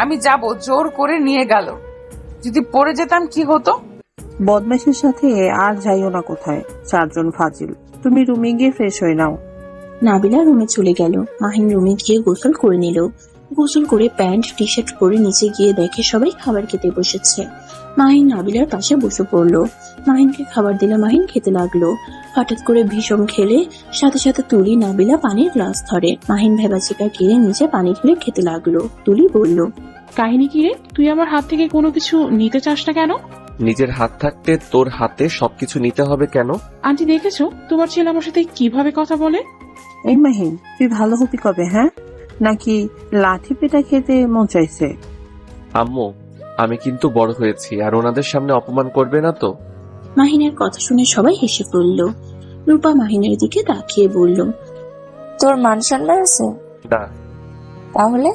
আমি যাব জোর করে নিয়ে গেল। যদি পড়ে যেতাম কি হতো? বদমাইশের সাথে আর যাইও না কোথায়, চারজন ফাজিল। তুমি রুমে গিয়ে ফ্রেশ হয়ে নাও। নাবিলা রুমে চলে গেল। মাহিন রুমে গিয়ে গোসল করে নিল। গোসল করে প্যান্ট টি শার্ট পরে নিচে গিয়ে দেখে সবাই খাবার খেতে বসেছে। মাহিন নাবিলার পাশে বসে পড়লো। মাহিনকে খাবার দিলে মাহিন খেতে লাগলো। হঠাৎ করে ভীষণ খেলে সাথে সাথে তুলি নাবিলা পানির গ্লাস ধরে। মাহিন ভেবাচিকা গিয়ে নিচে পানি ঢেলে খেতে লাগলো। তুলি বলল, কাহিনী কি রে, তুই আমার হাত থেকে কোনো কিছু নিতে চাস না কেন? নিজের হাত থাকতে তোর হাতে সবকিছু নিতে হবে কেন? আন্টি দেখেছো তোমার ছেলে আমার সাথে কিভাবে কথা বলে? এই মাহিন, তুই ভালো হবি কবে? হ্যাঁ, নাকি লাঠি পেটা খেতে মন চাইছে? আম্মু, আমি কিন্তু বড় হয়েছি, আর ওনাদের সামনে অপমান করবে না তো? মাহিনের কথা শুনে সবাই হেসে পড়ল। রূপা মাহিনের দিকে তাকিয়ে বলল, তোর মান সম্মান আছে? না। তাহলে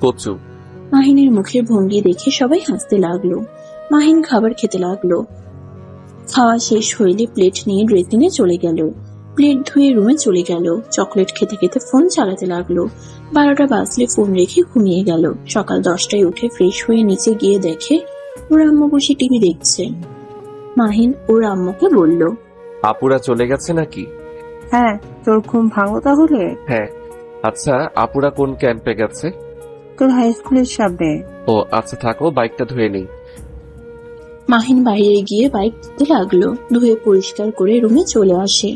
কচু। মাহিনের মুখের ভঙ্গি দেখে সবাই হাসতে লাগলো। মাহিন খাবার খেতে লাগলো। খাওয়া শেষ হইলে প্লেট নিয়ে ড্রেসিংয়ে চলে গেল। প্লেট ধুয়ে রুমে চলে গেল। চকলেট খেতে খেতে ফোন চালাতে লাগলো। 12টা বাজলে ফোন রেখে ঘুমিয়ে গেল। সকাল 10টায় উঠে ফ্রেশ হয়ে নিচে গিয়ে দেখে ওর আম্মু বসে টিভি দেখছে। মাহিন ওর আম্মুকে বলল, আপুরা চলে গেছে নাকি? হ্যাঁ, তোর ঘুম ভাঙো তাহলে? হ্যাঁ। আচ্ছা, আপুরা কোন ক্যাম্পে গেছে? তোর হাই স্কুলের সামনে। ও আচ্ছা, থাকো, বাইকটা ধুয়ে নেই। মাহিন বাইরে গিয়ে বাইক ধুতে লাগলো। ধুয়ে পরিষ্কার করে রুমে চলে আসে।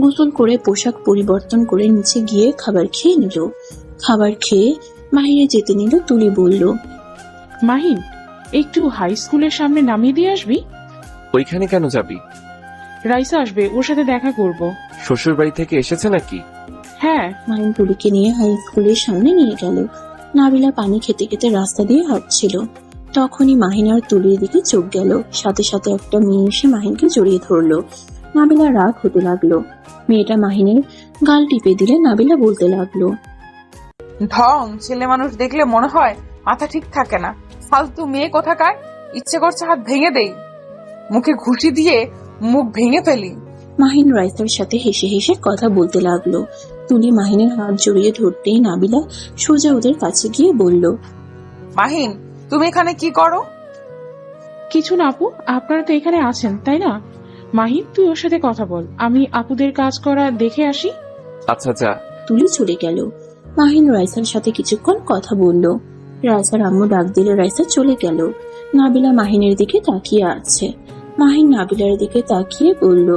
গোসল করে পোশাক পরিবর্তন করে নিচে গিয়ে খাবার খেয়ে নিল। খাবার খেয়ে মাহিরে যেতে নিল। তুলি বলল, মাহিন, একটু হাই স্কুলের সামনে নামিয়ে দিয়ে আসবি? ওইখানে কেন যাবি? রাইসা আসবে, ওর সাথে দেখা করব। শ্বশুর বাড়ি থেকে এসেছে নাকি? হ্যাঁ। মাহিন তুলিকে নিয়ে হাই স্কুলের সামনে নিয়ে গেল। নাবিলা পানি খেতে খেতে রাস্তা দিয়ে হাঁটছিল। তখনই মাহিন আর তুলির দিকে চোখ গেল। সাথে সাথে একটা মেয়ে এসে মাহিনকে জড়িয়ে ধরলো। নাবিলা রাগ হতে লাগলো। মেয়েটা মাহিনের গাল টিপে দিলে নাবিলা বলতে লাগলো, ঢং ছেলে মানুষ দেখলে মনে হয় মাথা ঠিক থাকে না। ফালতু মেয়ে কোথাকার, ইচ্ছে করছে হাত ভেঙে দেই, মুখে ঘুষি দিয়ে মুখ ভেঙে ফেলি। মাহিন রাইসার সাথে হেসে হেসে কথা বলতে লাগলো। তুলি মাহিনের হাত জড়িয়ে ধরতেই নাবিলা সোজা ওদের কাছে গিয়ে বলল, মাহিন, তুমি এখানে কি করো? কিছু না আপু, আপনারা তো এখানে আছেন তাই না? মাহিন, তুই ওর সাথে কথা বল, আমি আপুদের কাজ করা দেখে আসি। আচ্ছা যা। তুলি চলে গেল। মাহিন রাইসার সাথে কিছুক্ষণ কথা বলল। রাইসার আম্মু ডাক দিলে রাইসা চলে গেল। নাবিলা মাহিনের দিকে তাকিয়ে আছে। মাহিন নাবিলার দিকে তাকিয়ে বলল,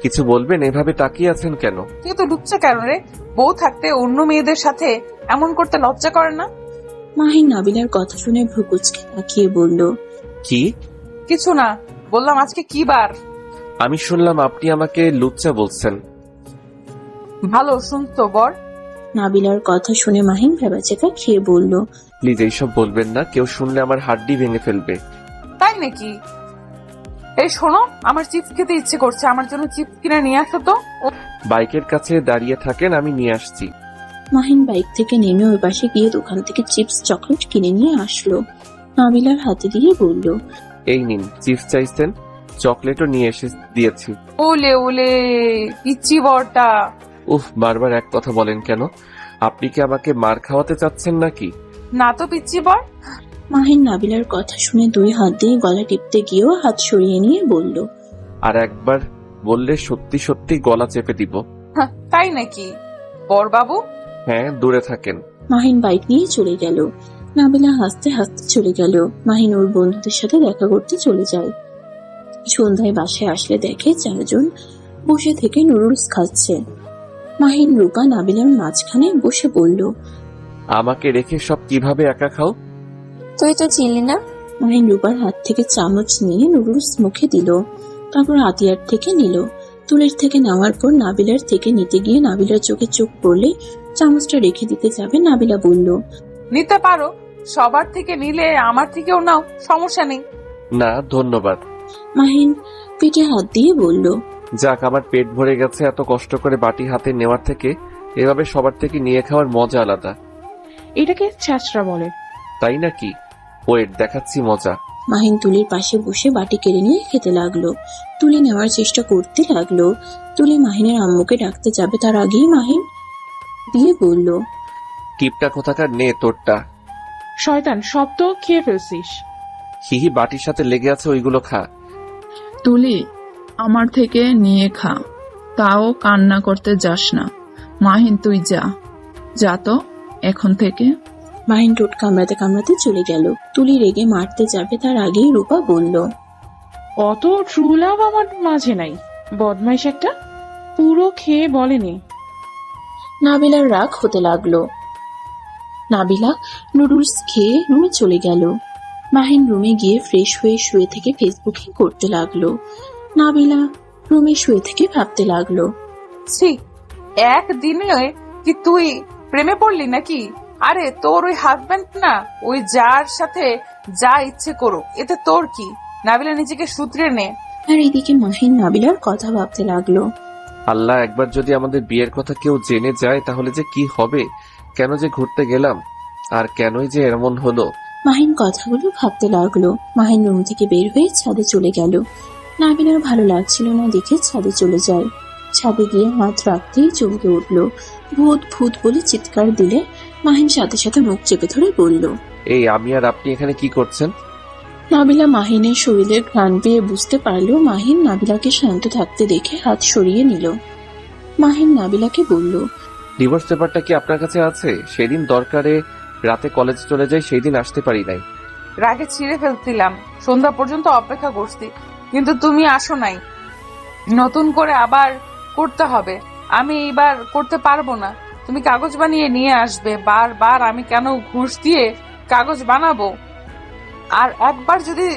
কিছু বলবেন? এভাবে তাকিয়ে আছেন কেন? তুই তো লুচ্চা কেন রে? বউ থাকতে অন্য মেয়েদের সাথে এমন করতে লজ্জা করে না? মাহিন নাবিলার কথা শুনে ভ্রুকুচকে তাকিয়ে বলল, কি? কিছু না, বললাম আজকে কি বার? আমি শুনলাম আপনি আমাকে লুচ্চা বলছেন। ভালো শুনতো বর। নাবিলার কথা শুনে মাহিন ভেবাচেকা খেয়ে বলল, প্লিজ এইসব বলবেন না, কেউ শুনলে আমার হাড্ডি ভেঙে ফেলবে। তাই নাকি? এই শোনো, আমার চিপস খেতে ইচ্ছে করছে, আমার জন্য চিপস কিনে নিয়ে আসো তো। বাইকের কাছে দাঁড়িয়ে থাকেন, আমি নিয়ে আসছি। মাহিন বাইক থেকে নেমে ওই পাশে গিয়ে দোকান থেকে চিপস চকলেট কিনে নিয়ে আসলো। নাবিলার হাতে দিয়ে বলল, এই নিন, চিপস চাইছেন, চকলেটও নিয়ে এসে দিয়েছি। ওলে ওলে পিচ্চি বরটা। উফ, বারবার এক কথা বলেন কেন? আপনি কি আমাকে মার খাওয়াতে চাচ্ছেন নাকি? না তো পিচ্চি বর। মাহিন নাবিলার কথা শুনে 2 হাত দিয়ে গলা টিপতে গিয়েও হাত সরিয়ে নিয়ে বলল, আর একবার বললে সত্যি সত্যি গলা চেপে দিব। তাই নাকি বর বাবু? হ্যাঁ, দূরে থাকেন। মাহিন বাইক নিয়ে চলে গেল। নাবিলা হাসতে হাসতে চলে গেল। মাহিন ওর বন্ধুদের সাথে দেখা করতে চলে যায়। সন্ধ্যায় বাসায় আসলে দেখে চারজন বসে থেকে নুডলস খাচ্ছে। মাহিন রূপা নাবিলার মাঝখানে বসে বলল, আমাকে রেখে সব কিভাবে একা খাও? তুই তো ছিলি না। মাহিন রূপার হাত থেকে চামচ নিয়ে নুডলস মুখে দিল, তারপর আতিয়ার থেকে নিল। তুলের থেকে নেওয়ার পর নাবিলার থেকে নিতে গিয়ে নাবিলার চোখে চোখ পড়লে চামচটা রেখে দিতে যাবে, নাবিলা বলল, নিতে পারো, সবার থেকে নিলে আমার থেকেও নাও, সমস্যা নেই। না ধন্যবাদ। মাহিন পিঠে হাত দিয়ে বলল, যাক, আমার পেট ভরে গেছে। এত কষ্ট করে বাটি হাতে নেওয়ার থেকে এভাবে সবার থেকে নিয়ে খাওয়ার মজা আলাদা। এটাকে ছ্যাঁচড়া বলে। তাই নাকি? ওয়েট, দেখাচ্ছি মজা। মাহিন তুলির পাশে বসে বাটি কেড়ে নিয়ে খেতে লাগলো। তুলি নেওয়ার চেষ্টা করতে লাগলো। তুলি মাহিনের আম্মুকে ডাকতে যাবে, তার আগেই মাহিন দিয়ে বলল, কিপটা কোথাকার, নে তোরটা। শয়তান, সব তো খেয়ে ফেলছিস। হিহি, বাটির সাথে লেগে আছে, ওইগুলো খা। তুলি, আমার থেকে নিয়ে খা, তাও কান্না করতে যাস না। মাহিন তুই যা যা তো এখন থেকে। মাহিন ঠোঁট কামড়াতে কামড়াতে চলে গেল। তুলি রেগে মারতে যাবে, তার আগেই রূপা বলল, অত ট্রু লাভ আমার মাঝে নাই, বদমাইশ একটা। পুরো খেয়ে বলেনি। নাবিলার রাগ হতে লাগলো। নাবিলা নুডলস খেয়ে রুমে চলে গেল। মাহিন রুমে গিয়ে ফ্রেশ হয়ে শুয়ে থেকে ফেসবুকিং করতে লাগলো। নাবিলা রুমে শুয়ে থেকে ভাবতে লাগলো, ছি, একদিনে কি তুই প্রেমে পড়লি নাকি? আরে তোর ওই হাজবেন্ড না, ওই যার সাথে যা ইচ্ছে করুক, এতে তোর কি? নাবিলা নিজেকে সূত্রে নে। আর এদিকে মাহিন নাবিলার কথা ভাবতে লাগলো। আল্লাহ, একবার যদি আমাদের বিয়ের কথা কেউ জেনে যায় তাহলে যে কি হবে। কেন যে ঘুরতে গেলাম, আর কেনই যে এমন হলো। মাহিন কথাগুলো ভাবতে লাগলো। মাহিন রুম থেকে বের হয়ে ছাদে চলে গেল। নাবিলার ভালো লাগছিল না দেখে ছাদে চলে যায়। ছাদে গিয়ে হাত রাখতেই চমকে উঠলো। ভূত ভূত বলে চিৎকার দিলে মাহিন সাথে সাথে মুখ চেপে ধরে বলল, এই, আমি আর আপনি এখানে কি করছেন? নাবিলা মাহিনের শরীরের ঘ্রাণ পেয়ে বুঝতে পারল মাহিন নাবিলাকে শান্ত থাকতে দেখে হাত সরিয়ে নিল। মাহিন নাবিলাকে বলল, ডিভোর্স পেপারটা কি আপনার কাছে আছে? সেদিন দরকারে রাতে কলেজে চলে যাই, সেই দিন আসতে পারি নাই। রাগে ছিঁড়ে ফেলছিলাম, সন্ধ্যা পর্যন্ত অপেক্ষা করছি, কিন্তু তুমি আসো নাই। নতুন করে আবার করতে হবে, আমি এইবার করতে পারবো না। তুমি কাগজ বানিয়ে নিয়ে আসবে। বারবার আমি কেন ঘুষ দিয়ে কাগজ বানাবো? আর একবার যদি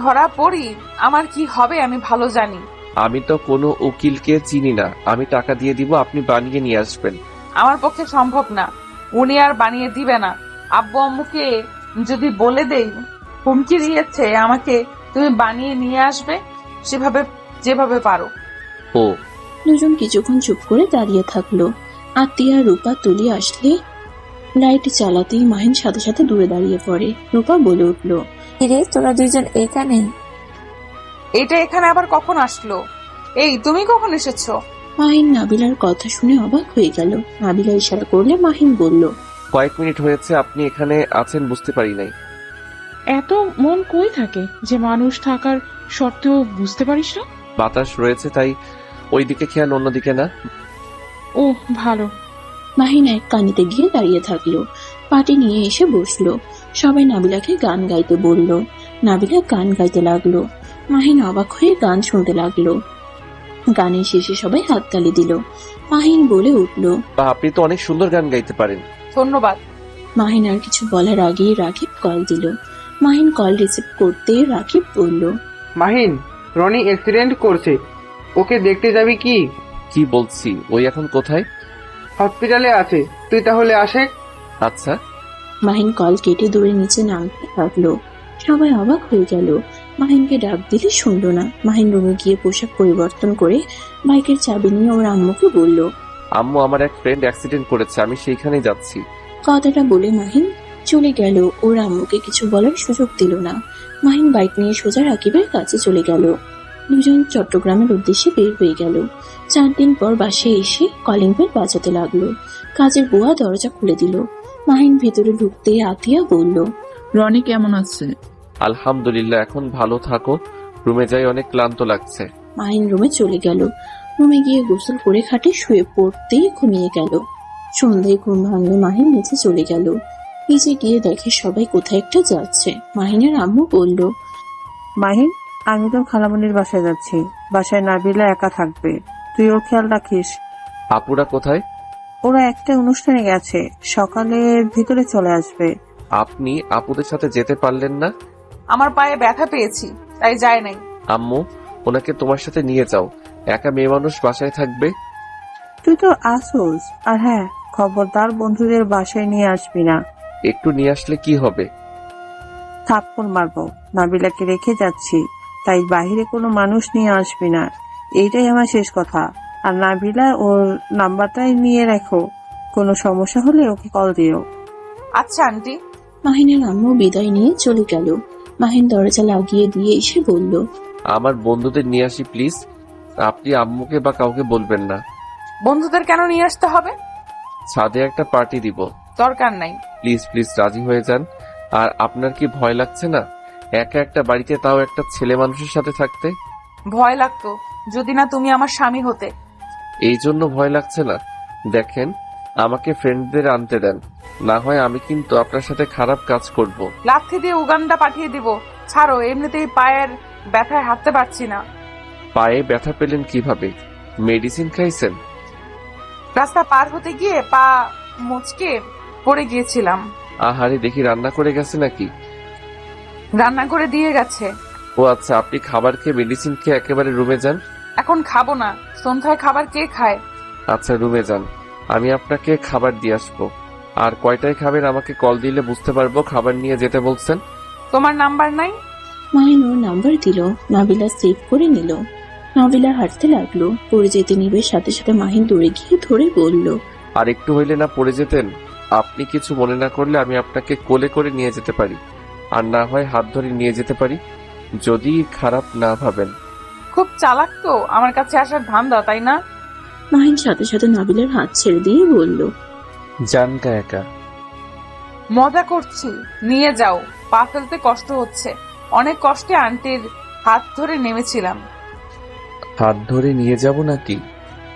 ধরা পড়ি আমার কি হবে আমি ভালো জানি। আমি তো কোনো উকিলকে চিনি না, আমি টাকা দিয়ে দিব, আপনি বানিয়ে নিয়ে আসবেন। আমার পক্ষে সম্ভব না, উনি আর বানিয়ে দিবে না। আব্বু আম্মুকে যদি বলে দেই, হুমকি দিয়েছে আমাকে, তুমি বানিয়ে নিয়ে আসবে সেভাবে যেভাবে পারো। ও। দুজন কিছুক্ষণ চুপ করে দাঁড়িয়ে থাকলো। আতিয়া রূপা তুলি আসলে লাইট চালাতেই মাহিন সাথে সাথে দূরে দাঁড়িয়ে পড়ে। রূপা বলে উঠল, রে তোরা দুইজন এখানে? এটা এখানে আবার কখন আসলো? এই তুমি কখন এসেছো? মাহিন নাবিলার কথা শুনে অবাক হয়ে গেল। নাবিলা ইশারা করলে মাহিন বলল, কয়েক মিনিট হয়েছে আপনি এখানে আছেন, বুঝতে পারি নাই। এত মন কই থাকে যে মানুষ থাকার সত্ত্বেও বুঝতে পারিস না? বাতাস রয়েছে তাই ওইদিকে খেয়াল, অন্যদিকে না। ও ভালো। মাহিন এক কানিতে গিয়ে দাঁড়িয়ে থাকলো। পাটি নিয়ে এসে বসলো। সবাই নাবিলাকে গান গাইতে বলল। নাবিলা গান গাইতে লাগলো। মাহিন অবাক হয়ে গান শুনতে লাগলো। গানের শেষে সবাই হাততালি দিল। মাহিন বলে উঠল, বা আপনি তো অনেক সুন্দর গান গাইতে পারেন। ধন্যবাদ। মাহিন আর কিছু বলার আগেই রাকিব কল দিল। মাহিন কল রিসিভ করতে রাকিব বলল, মাহিন, রনি অ্যাক্সিডেন্ট করছে, ওকে দেখতে যাবি কি? কি বলছি, ওই এখন কোথায়? হসপিটালে আছে, তুই তাহলে আসে। আচ্ছা। মাহিন কল কেটে দূরে নিচে নামতে লাগলো। সবাই অবাক হয়ে গেল। মাহিনকে ডাক দিলে শুনল না। মাহিন রুমে গিয়ে পোশাক পরিবর্তন করে বাইকের চাবি নিয়ে ওর আম্মুকে বলল, আম্মু, আমার এক ফ্রেন্ড অ্যাক্সিডেন্ট করেছে, আমি সেইখানেই যাচ্ছি। কথাটা বলে মাহিন চলে গেল। ওর আম্মুকে কিছু বলার সুযোগ দিল না। মাহিন বাইক নিয়ে সোজা রাকিবের কাছে চলে গেল। দুজন চট্টগ্রামের উদ্দেশ্যে বের হয়ে গেল। 4 দিন পর বাসায় এসে কলিং বেল বাজাতে লাগলো। কাজের বুয়া দরজা খুলে দিল। মাহিন ভেতরে ঢুকতে আতিয়া বলল, রনি কেমন আছে? আলহামদুলিল্লাহ, এখন ভালো থাকো। রুমে যাই, অনেক ক্লান্ত লাগছে। মাহিন রুমে চলে গেল। রুমে গিয়ে গোসল করে খাটে শুয়ে পড়তেই ঘুমিয়ে গেল। সন্ধ্যায় ঘুম ভাঙলে মাহিন নিচে চলে গেল। নিচে গিয়ে দেখে সবাই কোথায় একটা যাচ্ছে। মাহিনের আম্মু বলল, মাহিন, আমি তো খালামণির বাসায় যাচ্ছি। বাসায় নাবিলা একা থাকবে, তুই ওর খেয়াল রাখিস। আপুরা কোথায়? ওরা একটা অনুষ্ঠানে গেছে, সকালের ভিতরে চলে আসবে। আপনি আপুদের সাথে যেতে পারলেন না? আমার পায়ে ব্যথা পেয়েছি, তাই যায় নাই। আম্মু, ওনাকে তোমার সাথে নিয়ে যাও, একা মেয়ে মানুষ বাসায় থাকবে। তুই তো আসোস। আর হ্যাঁ, খবরদার বন্ধুদের বাসায় নিয়ে আসবি না। একটু নিয়ে আসলে কি হবে? থাপ্পড় মারবো। নাবিলাকে রেখে যাচ্ছি, তাই বাহিরে কোনো মানুষ নিয়ে আসবি না, এইটাই আমার শেষ কথা। আর নাবিলা ওর নাম্বারটাই নিয়ে রাখো, কোনো সমস্যা হলে ওকে কল দিও। আচ্ছা আন্টি। মাহিনের আম্মু বিদায় নিয়ে চলে গেল। মাহিন দরজা লাগিয়ে দিয়ে এসে বলল, আমার বন্ধুদের নিয়ে আসি প্লিজ। আপনি আম্মুকে বা কাউকে বলবেন না। বন্ধুদের কেন নিয়ে আসতে হবে? ছাদে একটা পার্টি দিব। দরকার নাই। প্লিজ প্লিজ রাজি হয়ে যান। আর আপনার কি ভয় লাগছে না একা একটা বাড়িতে, তাও একটা ছেলে মানুষের সাথে থাকতে? ভয় লাগতো যদি না তুমি আমার স্বামী হতে। এই জন্য ভয় লাগছে না? দেখেন, আমাকে ফ্রেন্ডদের আনতে দেন, না হয় আমি কিন্তু আপনার সাথে খারাপ কাজ করব। লাথি দিয়ে উগান্ডা পাঠিয়ে দিব। ছাড়ো, এমনিতেই পায়ের ব্যথায় হাঁটতে পারছি না। পায়ে ব্যথা পেলেন কিভাবে? মেডিসিন খাইছেন? রাস্তা পার হতে গিয়ে পা মুচকে পড়ে গিয়েছিলাম। আহারে, দেখি রান্না করে গেছে নাকি? রান্না করে দিয়ে গেছে। ও আচ্ছা, আপনি খাবার খেয়ে মেডিসিন খেয়ে একেবারে রুমে যান। এখন খাবো না, সন্ধ্যায় খাবার কে খায়? আচ্ছা, রুমে যান, আমি আপনাকে খাবার দিয়ে আসবো। আর কয়টায় খাবেন আমাকে কল দিলে বুঝতে পারবো খাবার নিয়ে যেতে বলছেন। তোমার নাম্বার নাই? মাহিন ওর নাম্বার দিল। নাবিলা সেভ করে নিল। নাবিলা হাঁটতে লাগলো। পড়ে যেতে নিবে সাথে সাথে মাহিন দৌড়ে গিয়ে ধরে বলল, আর একটু হইলে না পড়ে যেতেন? আপনি কিছু মনে না করলে আমি আপনাকে কোলে করে নিয়ে যেতে পারি, আর না হয় হাত ধরে নিয়ে যেতে পারি, যদি খারাপ না ভাবেন। খুব চালাক তো আমার কাছে আসার ধান্দা, তাই না? মাহিন সাথে সাথে নাবিলার হাত ছেড়ে দিয়ে বলল, জানকা একা। মজা করছি, নিয়ে যাও। পা ফেলতে কষ্ট হচ্ছে, অনেক কষ্টে আন্টির হাত ধরে নেমেছিলাম। হাত ধরে নিয়ে যাব নাকি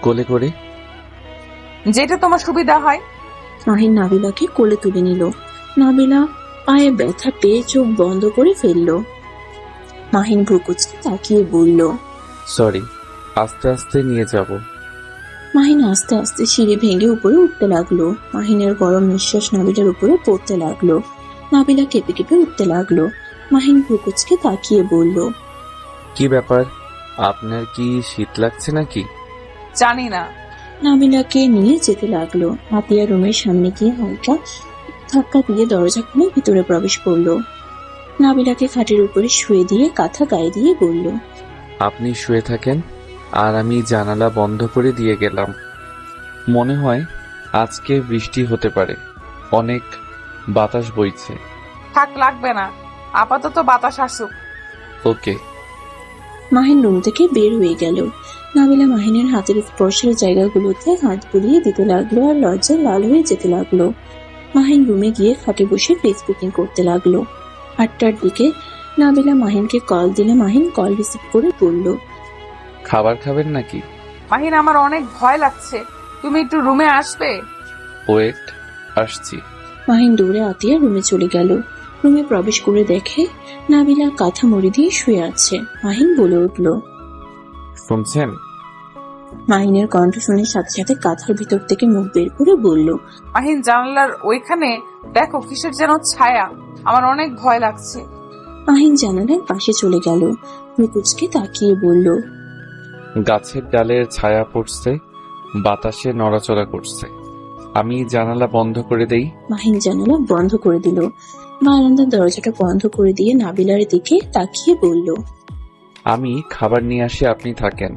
কোলে করে? যেটা তোমার সুবিধা হয়। মাহিন নাবিলাকে কোলে তুলে নিল। নাবিলা পায়ে ব্যথা পেয়ে চোখ বন্ধ করে ফেলল। মাহিন ভ্রুকুচকে তাকিয়ে বলল, সরি, আস্তে আস্তে নিয়ে যাব। মাহিন আস্তে আস্তে সিঁড়ি ভেঙে উপরে উঠতে লাগলো। মাহিনের গরম নিঃশ্বাস নাবিলার উপরে পড়তে লাগলো। নাবিলা কেঁপে কেঁপে উঠতে লাগলো। মাহিন ভ্রুকুচকে তাকিয়ে বলল, কি ব্যাপার, আপনার কি শীত লাগছে নাকি? জানি না। নাবিলাকে নিয়ে যেতে লাগলো। আতিয়া রুমের সামনে গিয়ে হালকা ধাক্কা দিয়ে দরজা খুলে ভিতরে প্রবেশ করলো। নাবিলাকে খাটের উপরে শুয়ে দিয়ে কাঁথা গায়ে দিয়ে বলল, আপনি শুয়ে থাকেন, আর আমি জানালা বন্ধ করে দিয়ে গেলাম। মনে হয় আজকে বৃষ্টি হতে পারে, অনেক বাতাস বইছে। থাক, লাগবে না, আপাতত বাতাস আসুক। ওকে। মাহিন রুম থেকে বের হয়ে গেল। নাবিলা মাহিনের হাতের স্পর্শের জায়গাগুলোতে হাত বুলিয়ে দিতে লাগলো আর লজ্জায় লাল হয়ে যেতে লাগলো। মাহিন রুমে গিয়ে খাটে বসে ফেসবুকিং করতে লাগলো। 8টার দিকে নাবিলা মাহিনকে কল দিলে মাহিন কল রিসিভ করে বলল, খাবার খাবেন নাকি? মাহিন, আমার অনেক ভয় লাগছে, তুমি একটু রুমে আসবে? ওয়েট, আসছি। মাহিন দৌড়ে আতিয়া রুমে চলে গেল। রুমে প্রবেশ করে দেখে নাবিলা কাঁথা মুড়ি দিয়ে শুয়ে আছে। মাহিন বলে উঠল, শুনছেন? মাহিনের কণ্ঠ শুনে সাথে সাথে কাঁথার ভিতর থেকে মুখ বের করে বলল, মাহিন, জানলার ওইখানে দেখো কিসের যেন ছায়া, আমার অনেক ভয় লাগছে। মাহিন জানালার পাশে চলে গেল। রুকুচকে তাকিয়ে বলল, গাছের ডালের ছায়া পড়ছে, বাতাসে নড়াচড়া করছে। আমি জানালা বন্ধ করে দেই। মাহিন জানালা বন্ধ করে দিল। বারান্দার দরজাটা বন্ধ করে দিয়ে নাবিলার দিকে তাকিয়ে বলল, আমি খাবার নিয়ে আসি, আপনি থাকেন।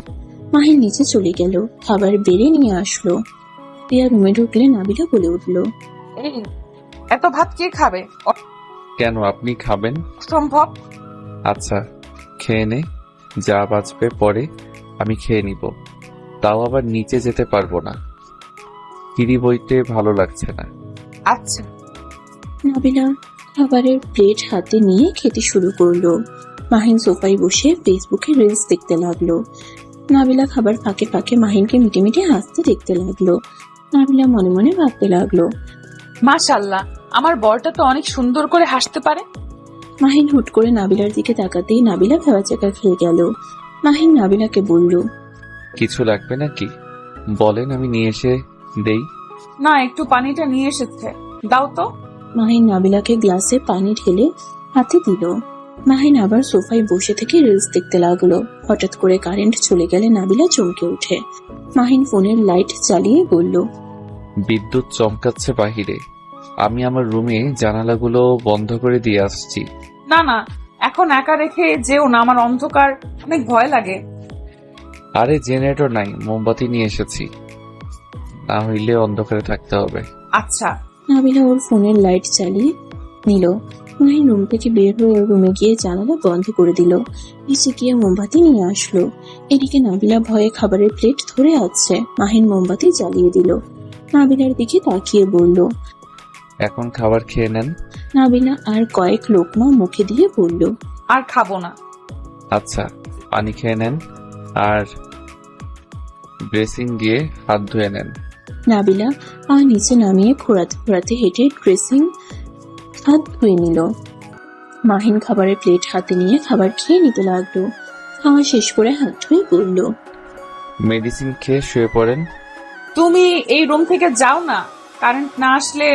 মাহিন নিচে চলে গেল। খাবার বেড়ে নিয়ে আসলো। প্রিয়া রুমে ঢুকলে নাবিলা বলে উঠল, এই এত ভাত কে খাবে? কেন, আপনি খাবেন? সম্ভব। আচ্ছা, খেয়ে নে, যা বাঁচবে পরে আমি খেয়ে নিব। তাও আবার নিচে যেতে পারবো না, সিঁড়ি বইতে ভালো লাগছে না। আচ্ছা। নাবিলা খাবারের প্লেট হাতে নিয়ে খেতে শুরু করলো। মাহিন সোফায় বসে ফেসবুকে রিলস দেখতে লাগলো। নাবিলা খাবার ফাঁকে ফাঁকে মাহিনকে মিটে মিটে হাসতে দেখতে লাগলো। নাবিলা মনে মনে ভাবতে লাগলো, মাশাআল্লাহ, আমার বরটা তো অনেক সুন্দর করে হাসতে পারে। মাহিন হুট করে নাবিলার দিকে তাকাতেই নাবিলা ভেবাচাকা খেয়ে গেল। মাহিন নাবিলাকে বলল, কিছু লাগবে নাকি বলেন, আমি নিয়ে এসে দেই। না, একটু পানিটা নিয়ে এসেছে, দাও তো। মাহিন নাবিলাকে গ্লাসে পানি ঢেলে হাতে দিল। মাহিন আবার সোফায় বসে থেকে রিলস দেখতে লাগলো। হঠাৎ করে কারেন্ট চলে গেলে নাবিলা চমকে ওঠে। মাহিন ফোনের লাইট চালিয়ে বলল, বিদ্যুৎ চমকাচ্ছে বাহিরে, আমি আমার রুমে জানালাগুলো বন্ধ করে দিয়ে আসছি। না না, এখন একা রেখে যেও না, আমার অন্ধকার অনেক ভয় লাগে। আরে জেনারেটর নাই, মোমবাতি নিয়ে এসেছি, না হইলে অন্ধকারে থাকতে হবে। আচ্ছা। নাবিলা ওর ফোনের লাইট চালিয়ে নিল। মাহিন রুম থেকে বের হয়ে ওর রুমে গিয়ে জানালা বন্ধ করে দিল। নিচে গিয়ে মোমবাতি নিয়ে আসলো। এদিকে নাবিলা ভয়ে খাবারের প্লেট ধরে আছে। মাহিন মোমবাতি জ্বালিয়ে দিল। নাবিলার দিকে তাকিয়ে বলল, এখন খাবার খেয়ে নেন। নাবিলা আর কয়েক লোকমা মুখে দিয়ে বলল, আর খাবো না। আচ্ছা, পানি খেয়ে নেন আর ড্রেসিং দিয়ে হাত ধুয়ে নেন। নাবিলা পা নিচে নামিয়ে খোঁড়াতে খোঁড়াতে হেঁটে ড্রেসিং হাত ধুয়ে নিল। মাহিন খাবারের প্লেট হাতে নিয়ে খাবার খেয়ে নিতে লাগলো। খাওয়া শেষ করে হাত ধুয়ে বলল, মেডিসিন খেয়ে শুয়ে পড়েন। তুমি এই রুম থেকে যাও না, কারেন্ট না আসলে।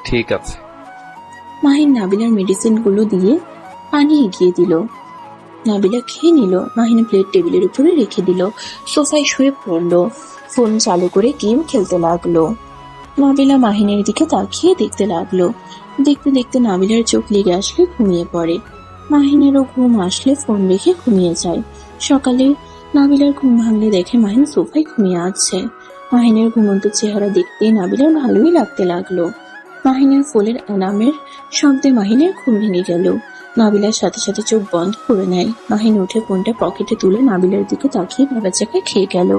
ঠিক আছে। মাহিন নাবিলার মেডিসিন গুলো দিয়ে পানি এগিয়ে দিল। নাবিলা খেয়ে নিল। মাহিন প্লেট টেবিলের উপরে রেখে দিল। সোফায় শুয়ে পড়লো। ফোন চালু করে গেম খেলতে লাগলো। নাবিলা মাহিনের দিকে তাকিয়ে দেখতে লাগলো। দেখতে দেখতে নাবিলার চোখ লেগে আসলে ঘুমিয়ে পড়ে। মাহিনেরও ঘুম আসলে ফোন রেখে ঘুমিয়ে যায়। সকালে নাবিলার ঘুম ভাঙলে দেখে মাহিন সোফায় ঘুমিয়ে আছে। মাহিনের ঘুমন্ত চেহারা দেখতে নাবিলার ভালোই লাগতে লাগলো। মাহিনের ফুলের অ্যালার্মের শব্দে মাহিনের ঘুম ভেঙে গেল। নাবিলার সাথে সাথে চোখ বন্ধ করে নেয়। মাহিন উঠে ফোনটা পকেটে তুলে নাবিলার দিকে তাকিয়ে ভেবাচাকা খেয়ে গেল।